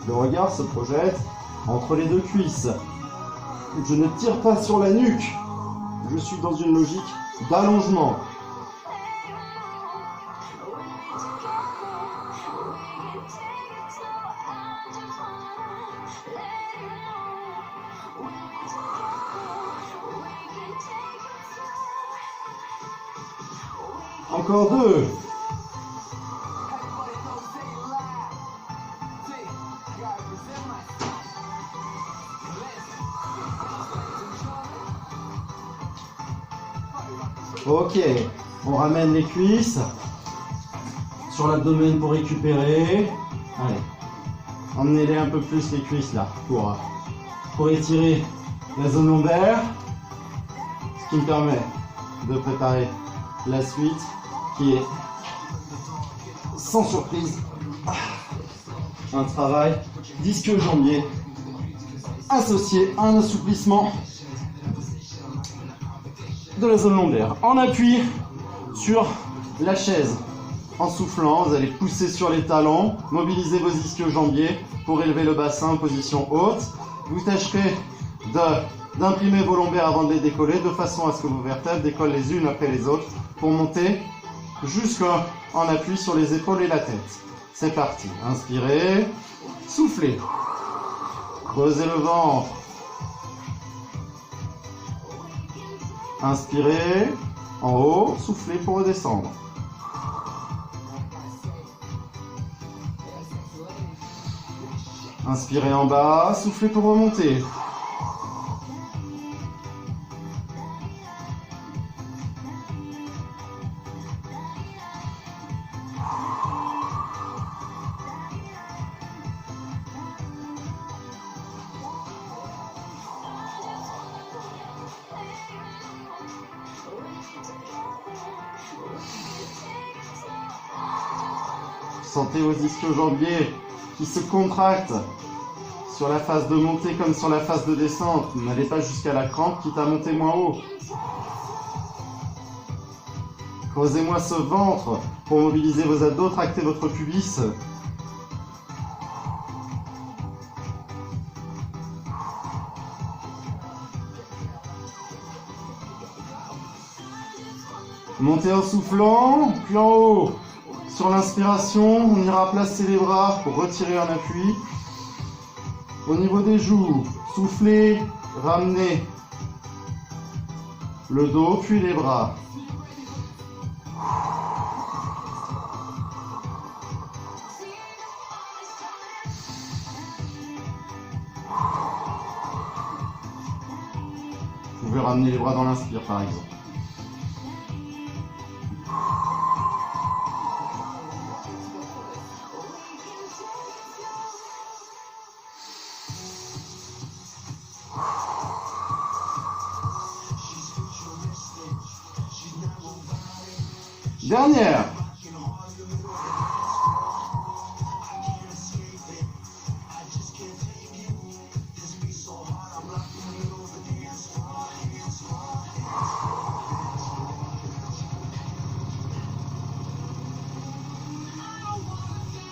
Le regard se projette entre les deux cuisses. Je ne tire pas sur la nuque. Je suis dans une logique d'allongement. Encore deux. Ok, on ramène les cuisses sur l'abdomen pour récupérer. Allez, emmenez-les un peu plus les cuisses là pour étirer la zone lombaire, ce qui me permet de préparer la suite qui est sans surprise un travail disque-jambier associé à un assouplissement de la zone lombaire. En appui sur la chaise, en soufflant, vous allez pousser sur les talons, mobiliser vos ischio-jambiers pour élever le bassin en position haute. Vous tâcherez d'imprimer vos lombaires avant de les décoller, de façon à ce que vos vertèbres décollent les unes après les autres pour monter jusqu'en appui sur les épaules et la tête. C'est parti. Inspirez, soufflez, creusez le ventre, Inspirez en haut, soufflez pour redescendre. Inspirez en bas, soufflez pour remonter. Sentez vos ischio-jambiers qui se contractent sur la phase de montée comme sur la phase de descente. N'allez pas jusqu'à la crampe, quitte à monter moins haut. Creusez-moi ce ventre pour mobiliser vos abdos, tractez votre pubis. Montez en soufflant, puis en haut. Sur l'inspiration, on ira placer les bras pour retirer un appui. Au niveau des joues, soufflez, ramenez le dos, puis les bras. Vous pouvez ramener les bras dans l'inspire, par exemple. Dernière.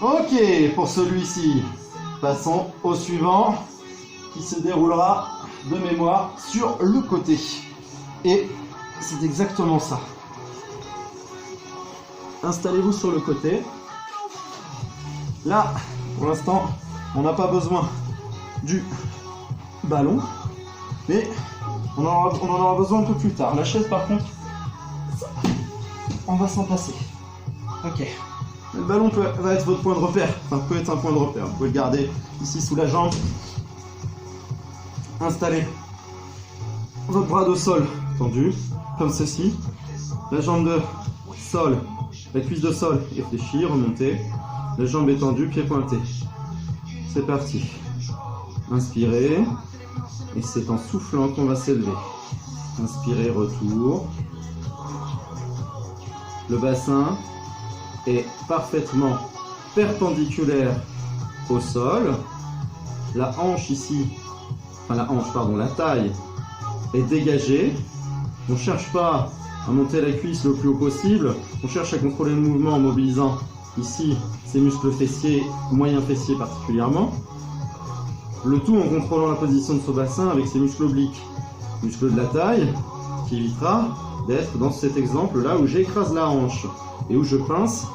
Ok, pour celui-ci, passons au suivant qui se déroulera de mémoire sur le côté. Et c'est exactement ça. Installez-vous sur le côté. Là, pour l'instant, on n'a pas besoin du ballon, mais on en aura besoin un peu plus tard. La chaise, par contre, on va s'en passer. Ok. Le ballon va être votre point de repère. Enfin, peut être un point de repère. Vous pouvez le garder ici sous la jambe. Installez votre bras de sol tendu, comme ceci. La jambe de sol. La cuisse de sol est fléchie, remontez. La jambe est tendue, pied pointé. C'est parti. Inspirez. Et c'est en soufflant qu'on va s'élever. Inspirez, retour. Le bassin est parfaitement perpendiculaire au sol. La hanche ici, la taille est dégagée. On ne cherche pas à monter la cuisse le plus haut possible. On cherche à contrôler le mouvement en mobilisant ici ces muscles fessiers, moyens fessiers particulièrement. Le tout en contrôlant la position de ce bassin avec ses muscles obliques. Muscle de la taille qui évitera d'être dans cet exemple-là où j'écrase la hanche et où je pince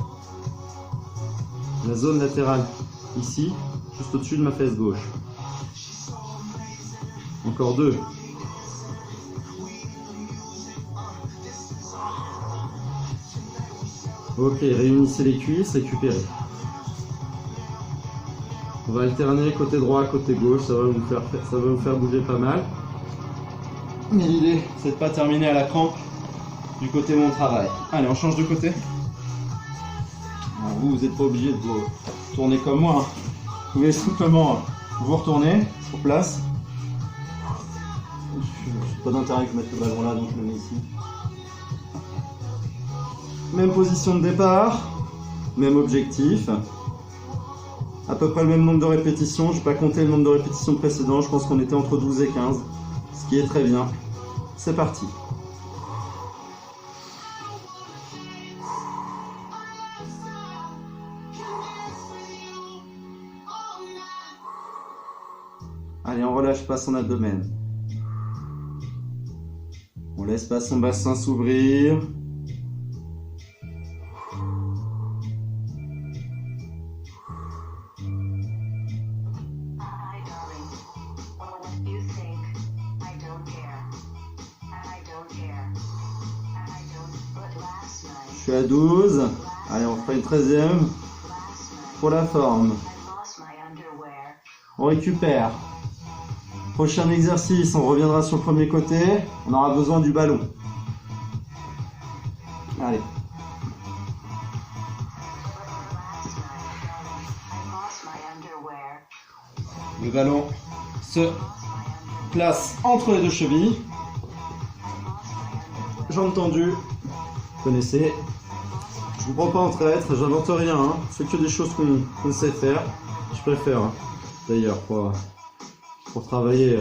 la zone latérale ici, juste au-dessus de ma fesse gauche. Encore deux. Ok, réunissez les cuisses, récupérez. On va alterner côté droit, côté gauche, ça va vous faire bouger pas mal. Mais l'idée, c'est de ne pas terminer à la crampe du côté où on travaille. Allez, on change de côté. Alors, vous n'êtes pas obligé de vous tourner comme moi. Vous pouvez simplement vous retourner sur place. Pas d'intérêt que mettre le ballon là, donc je le mets ici. Même position de départ, même objectif. À peu près le même nombre de répétitions. Je n'ai pas compté le nombre de répétitions précédentes. Je pense qu'on était entre 12 et 15. Ce qui est très bien. C'est parti. Allez, on relâche pas son abdomen. On laisse pas son bassin s'ouvrir. You think I don't care. I don't care. suis à 12. Allez, on fera une 13e pour la forme. On récupère. Prochain exercice, on reviendra sur le premier côté. On aura besoin du ballon. Allez. Le ballon se place entre les deux chevilles. Jambes tendues. Vous connaissez. Je vous prends pas en traître, j'invente rien. Hein. C'est que des choses qu'on sait faire. Je préfère, hein, d'ailleurs, pour travailler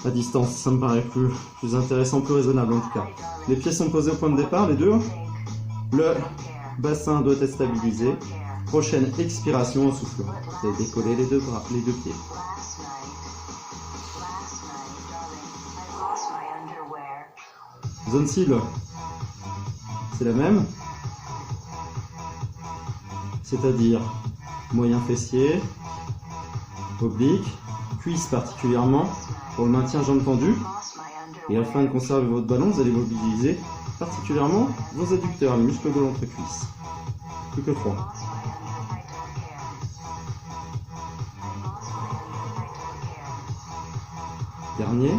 à distance. Ça me paraît plus intéressant, plus raisonnable en tout cas. Les pieds sont posés au point de départ, les deux. Le bassin doit être stabilisé. Prochaine expiration, on souffle. Vous allez décoller les deux bras, les deux pieds. Zone cible, c'est la même. C'est-à-dire moyen fessier, oblique, cuisse particulièrement, pour le maintien jambes tendues. Et afin de conserver votre ballon, vous allez mobiliser particulièrement vos adducteurs, les muscles de l'entrecuisse. Plus que 3. Dernier.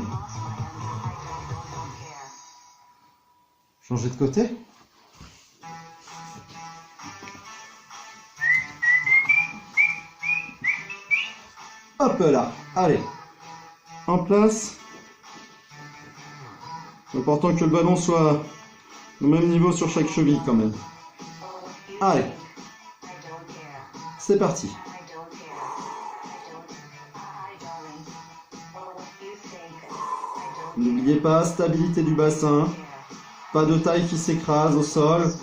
Changer de côté. Hop là, allez. En place. C'est important que le ballon soit au même niveau sur chaque cheville quand même. Allez. C'est parti. N'oubliez pas, stabilité du bassin. Pas de taille qui s'écrase au sol.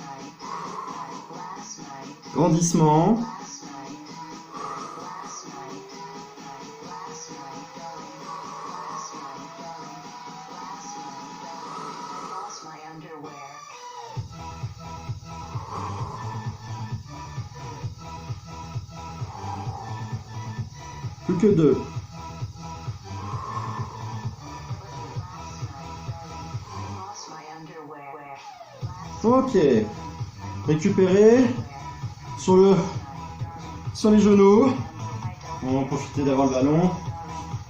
Grandissement. Plus que 2. Ok. Récupérez sur les genoux. On va profiter d'avoir le ballon.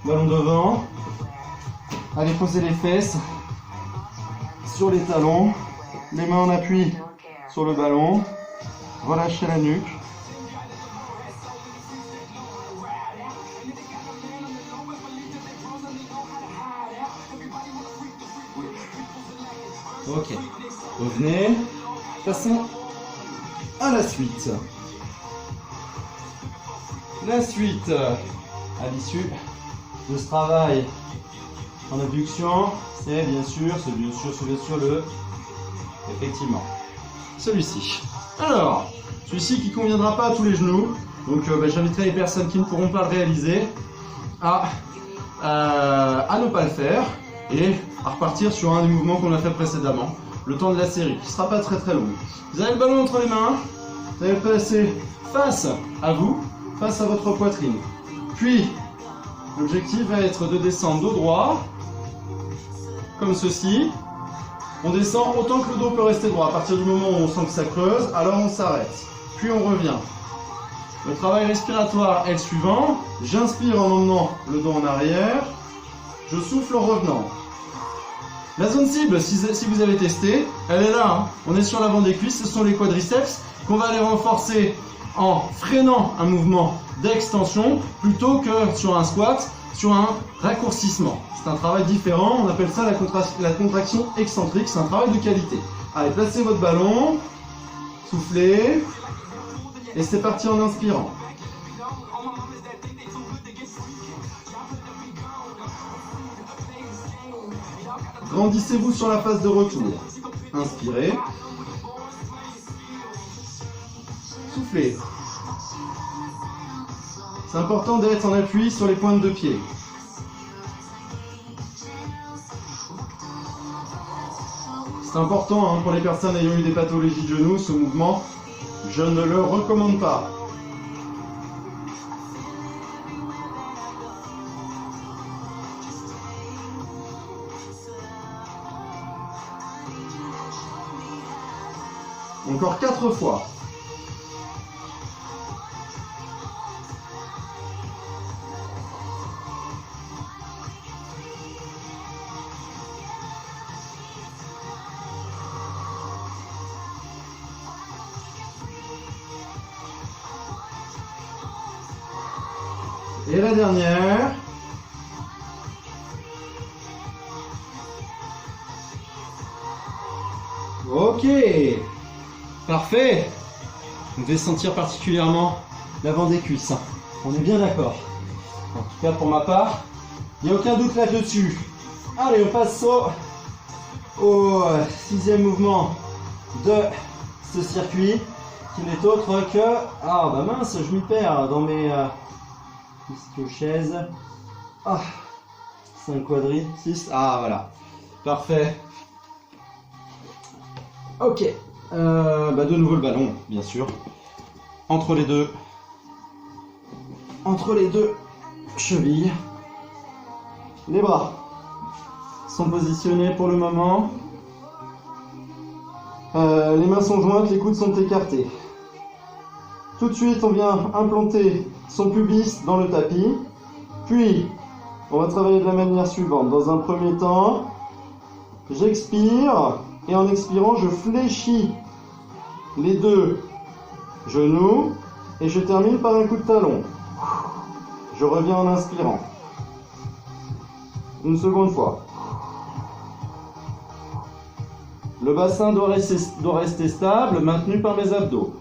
Ballon devant. Allez, posez les fesses sur les talons. Les mains en appui sur le ballon. Relâchez la nuque. Ok, revenez, passons à la suite. La suite, à l'issue de ce travail en abduction, c'est bien sûr effectivement, celui-ci. Alors, celui-ci qui ne conviendra pas à tous les genoux, donc j'inviterai les personnes qui ne pourront pas le réaliser à ne pas le faire et à repartir sur un des mouvements qu'on a fait précédemment, le temps de la série, qui ne sera pas très long. Vous avez le ballon entre les mains, vous allez le placer face à vous, face à votre poitrine. Puis, l'objectif va être de descendre dos droit, comme ceci. On descend autant que le dos peut rester droit. À partir du moment où on sent que ça creuse, alors on s'arrête. Puis on revient. Le travail respiratoire est le suivant. J'inspire en emmenant le dos en arrière. Je souffle en revenant. La zone cible, si vous avez testé, elle est là. Hein. On est sur l'avant des cuisses, ce sont les quadriceps qu'on va aller renforcer en freinant un mouvement d'extension plutôt que sur un squat, sur un raccourcissement. C'est un travail différent, on appelle ça la contraction excentrique, c'est un travail de qualité. Allez, placez votre ballon, soufflez, et c'est parti en inspirant. Grandissez-vous sur la phase de retour. Inspirez. Soufflez. C'est important d'être en appui sur les pointes de pied. C'est important hein, pour les personnes ayant eu des pathologies de genoux, ce mouvement, je ne le recommande pas. Encore 4 fois. Et la dernière. Ok, parfait. Vous devez sentir particulièrement l'avant des cuisses. On est bien d'accord. En tout cas pour ma part, il n'y a aucun doute là-dessus. Allez, on passe au 6e mouvement de ce circuit, qui n'est autre que... Ah bah mince, je m'y perds dans mes chaises. Ah, 5 quadrilles, 6. Ah voilà, parfait. Ok, de nouveau le ballon, bien sûr, entre les deux chevilles. Les bras sont positionnés pour le moment. Les mains sont jointes, les coudes sont écartés. Tout de suite, on vient implanter son pubis dans le tapis. Puis, on va travailler de la manière suivante. Dans un premier temps, j'expire. Et en expirant, je fléchis les deux genoux et je termine par un coup de talon. Je reviens en inspirant. Une seconde fois. Le bassin doit rester stable, maintenu par mes abdos.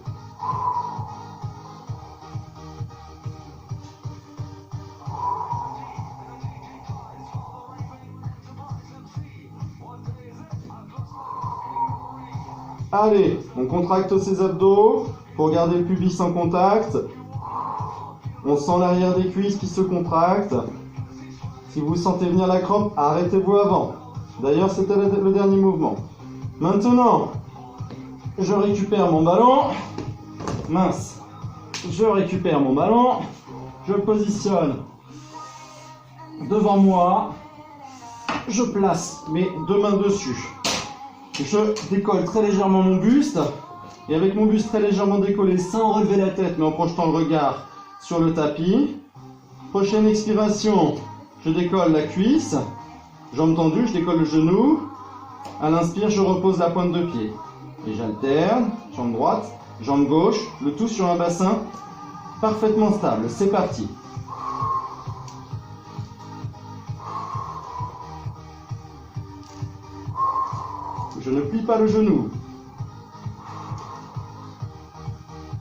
Allez, on contracte ses abdos pour garder le pubis en contact. On sent l'arrière des cuisses qui se contractent. Si vous sentez venir la crampe, arrêtez-vous avant. D'ailleurs, c'était le dernier mouvement. Maintenant, je récupère mon ballon. Mince. Je récupère mon ballon. Je le positionne devant moi. Je place mes deux mains dessus. Je décolle très légèrement mon buste, et avec mon buste très légèrement décollé, sans relever la tête, mais en projetant le regard sur le tapis. Prochaine expiration, je décolle la cuisse, jambe tendue, je décolle le genou. À l'inspire, je repose la pointe de pied. Et j'alterne, jambe droite, jambe gauche, le tout sur un bassin parfaitement stable. C'est parti. Je ne plie pas le genou.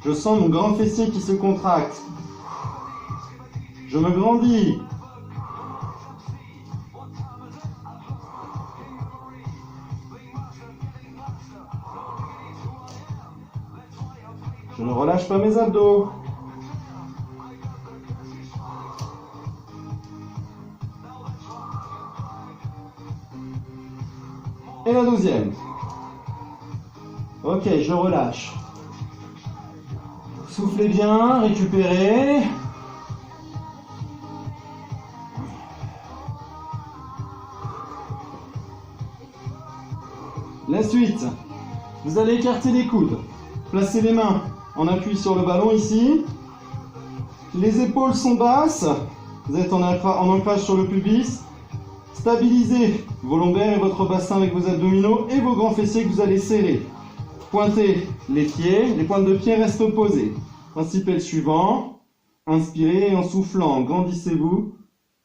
Je sens mon grand fessier qui se contracte. Je me grandis. Je ne relâche pas mes abdos. Et la deuxième. Ok, je relâche. Soufflez bien, récupérez. La suite. Vous allez écarter les coudes. Placez les mains en appui sur le ballon ici. Les épaules sont basses. Vous êtes en ancrage sur le pubis. Stabilisez vos lombaires et votre bassin avec vos abdominaux et vos grands fessiers que vous allez serrer. Pointez les pieds, les pointes de pied restent opposées. Principe est le suivant. Inspirez et en soufflant, grandissez-vous.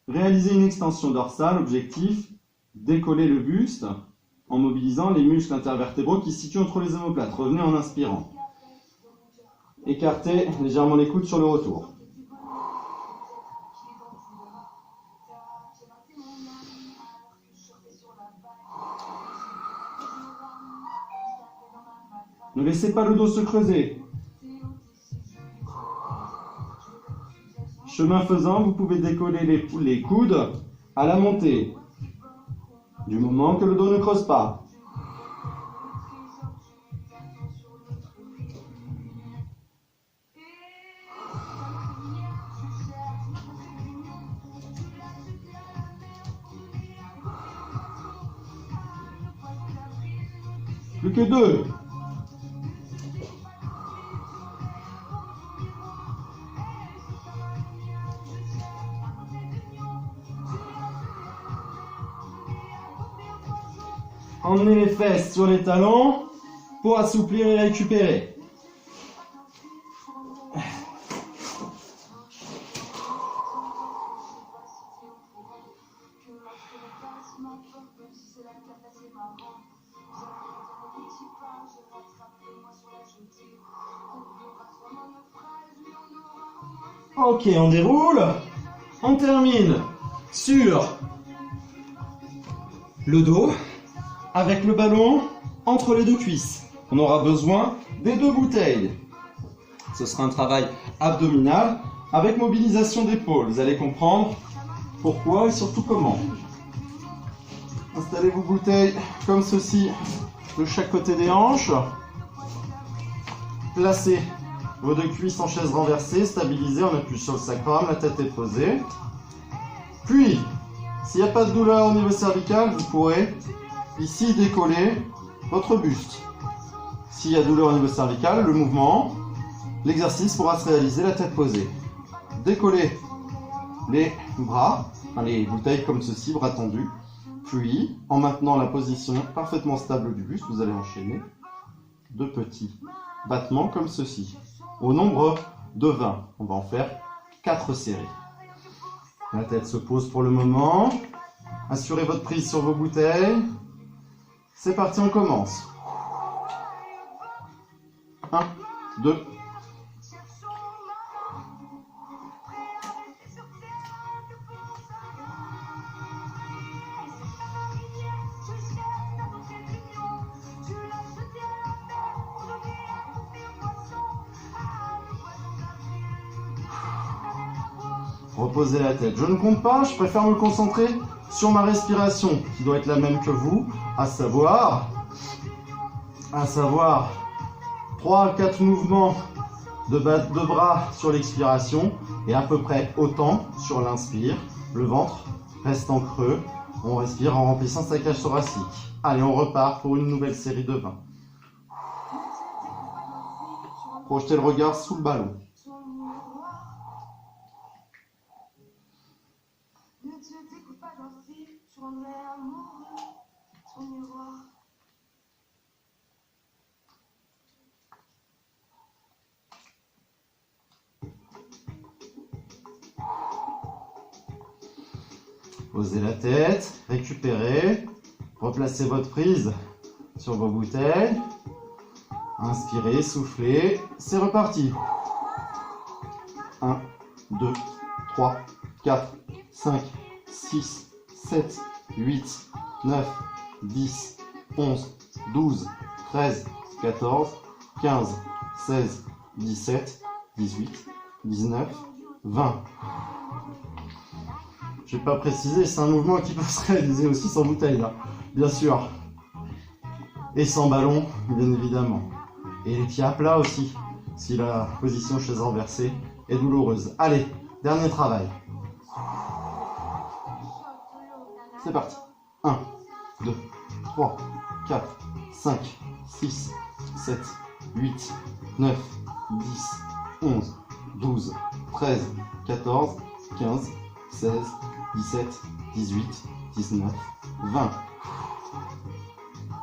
Réalisez une extension dorsale. Objectif, décoller le buste en mobilisant les muscles intervertébraux qui se situent entre les omoplates. Revenez en inspirant. Écartez légèrement les coudes sur le retour. Ne laissez pas le dos se creuser. Chemin faisant, vous pouvez décoller les coudes à la montée, du moment que le dos ne creuse pas. Plus que deux. Emmenez les fesses sur les talons pour assouplir et récupérer. Ok, on déroule. On termine sur le dos avec le ballon entre les deux cuisses. On aura besoin des deux bouteilles. Ce sera un travail abdominal avec mobilisation d'épaule. Vous allez comprendre pourquoi et surtout comment. Installez vos bouteilles comme ceci de chaque côté des hanches. Placez vos deux cuisses en chaise renversée, stabilisez, on appuie sur le sacrum, la tête est posée. Puis, s'il n'y a pas de douleur au niveau cervical, vous pourrez ici décoller votre buste. S'il y a douleur au niveau cervical, le mouvement, l'exercice pourra se réaliser la tête posée. Décollez les bras, enfin les bouteilles comme ceci, bras tendus. Puis, en maintenant la position parfaitement stable du buste, vous allez enchaîner de petits battements comme ceci. Au nombre de 20, on va en faire 4 séries. La tête se pose pour le moment. Assurez votre prise sur vos bouteilles. C'est parti, on commence. 1, 2. Reposez la tête. Je ne compte pas, je préfère me concentrer sur ma respiration, qui doit être la même que vous, à savoir 3 à 4 mouvements de bras sur l'expiration et à peu près autant sur l'inspire. Le ventre reste en creux. On respire en remplissant sa cage thoracique. Allez, on repart pour une nouvelle série de 20. Projetez le regard sous le ballon. Posez la tête, récupérez, replacez votre prise sur vos bouteilles, inspirez, soufflez, c'est reparti. 1, 2, 3, 4, 5, 6, 7, 8, 9, 10, 11, 12, 13, 14, 15, 16, 17, 18, 19, 20. Je n'ai pas précisé, c'est un mouvement qui peut se réaliser aussi sans bouteille, là, bien sûr. Et sans ballon, bien évidemment. Et les pieds à plat aussi, si la position chaise renversée est douloureuse. Allez, dernier travail. C'est parti. 1, 2, 3, 4, 5, 6, 7, 8, 9, 10, 11, 12, 13, 14, 15, 16, 17, 18, 19, 20.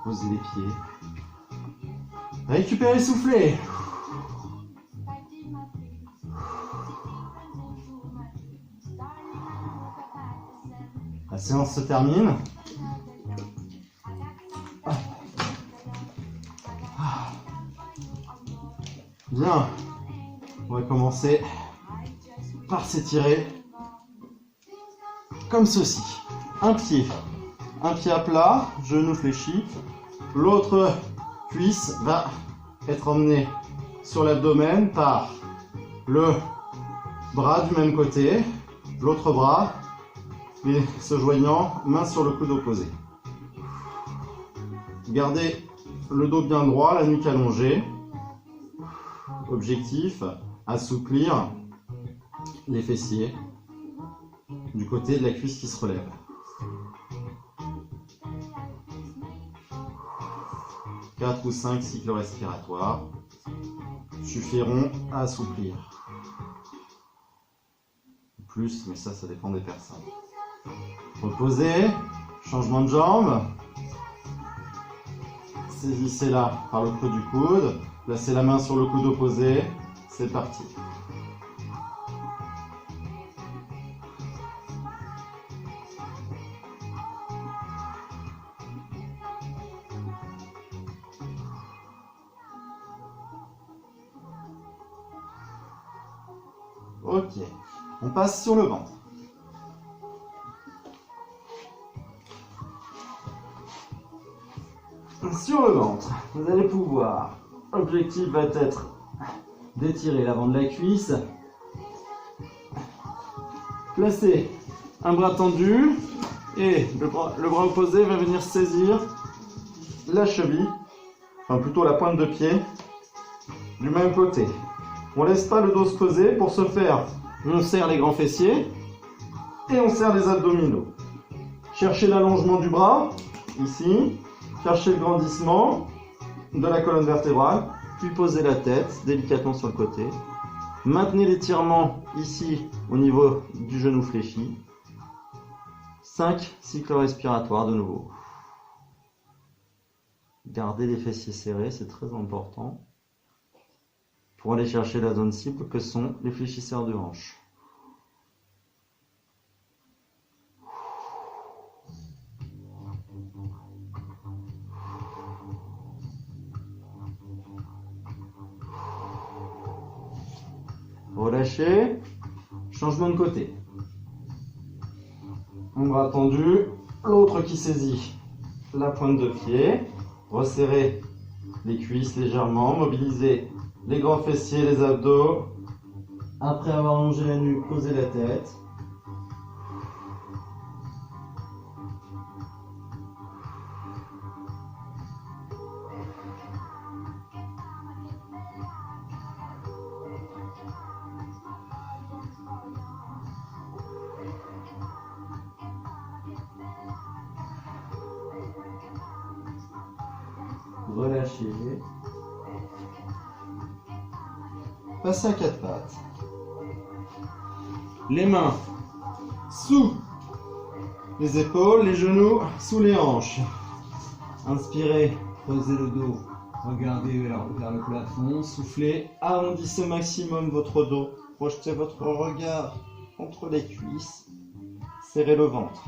Posez les pieds. Récupérez, soufflez. La séance se termine. Bien. On va commencer par s'étirer comme ceci. Un pied à plat, genou fléchi. L'autre cuisse va être emmenée sur l'abdomen par le bras du même côté, l'autre bras, et se joignant, main sur le coude opposé. Gardez le dos bien droit, la nuque allongée. Objectif, assouplir les fessiers du côté de la cuisse qui se relève. Quatre ou 5 cycles respiratoires suffiront à assouplir. Plus, mais ça dépend des personnes. Reposez, changement de jambe. Saisissez-la par le creux du coude. Placez la main sur le coude opposé. C'est parti. Ok, on passe sur le ventre. Sur le ventre, vous allez pouvoir, l'objectif va être d'étirer l'avant de la cuisse, placer un bras tendu et le bras opposé va venir saisir la cheville, enfin plutôt la pointe de pied du même côté. On ne laisse pas le dos se poser. Pour ce faire, on serre les grands fessiers et on serre les abdominaux. Cherchez l'allongement du bras, ici. Cherchez le grandissement de la colonne vertébrale. Puis posez la tête délicatement sur le côté. Maintenez l'étirement ici au niveau du genou fléchi. 5 cycles respiratoires de nouveau. Gardez les fessiers serrés, c'est très important. Pour aller chercher la zone cible que sont les fléchisseurs de hanche. Relâchez, changement de côté. Un bras tendu, l'autre qui saisit la pointe de pied. Resserrez les cuisses légèrement, mobilisez les grands fessiers, les abdos. Après avoir allongé la nuque, posez la tête. Relâchez. Passez à quatre pattes. Les mains sous les épaules, les genoux sous les hanches. Inspirez, creusez le dos, regardez vers le plafond, soufflez, arrondissez au maximum votre dos, projetez votre regard entre les cuisses, serrez le ventre.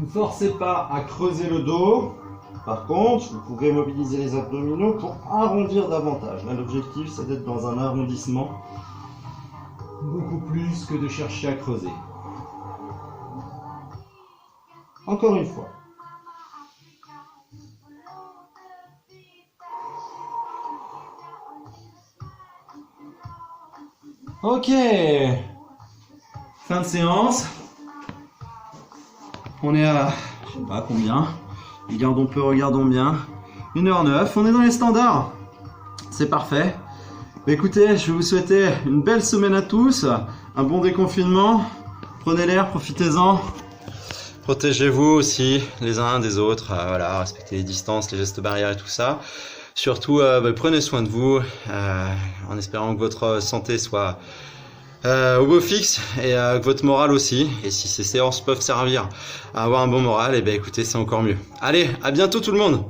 Ne forcez pas à creuser le dos. Par contre, vous pouvez mobiliser les abdominaux pour arrondir davantage. Là, l'objectif, c'est d'être dans un arrondissement beaucoup plus que de chercher à creuser. Encore une fois. Ok. Fin de séance. On est à, je sais pas combien, regardons peu, regardons bien, 1h09, on est dans les standards, c'est parfait. Écoutez, je vais vous souhaiter une belle semaine à tous, un bon déconfinement, prenez l'air, profitez-en. Protégez-vous aussi les uns des autres, voilà, respectez les distances, les gestes barrières et tout ça. Surtout, prenez soin de vous, en espérant que votre santé soit au beau fixe et que votre morale aussi. Et si ces séances peuvent servir à avoir un bon moral, et écoutez, c'est encore mieux. Allez, à bientôt tout le monde!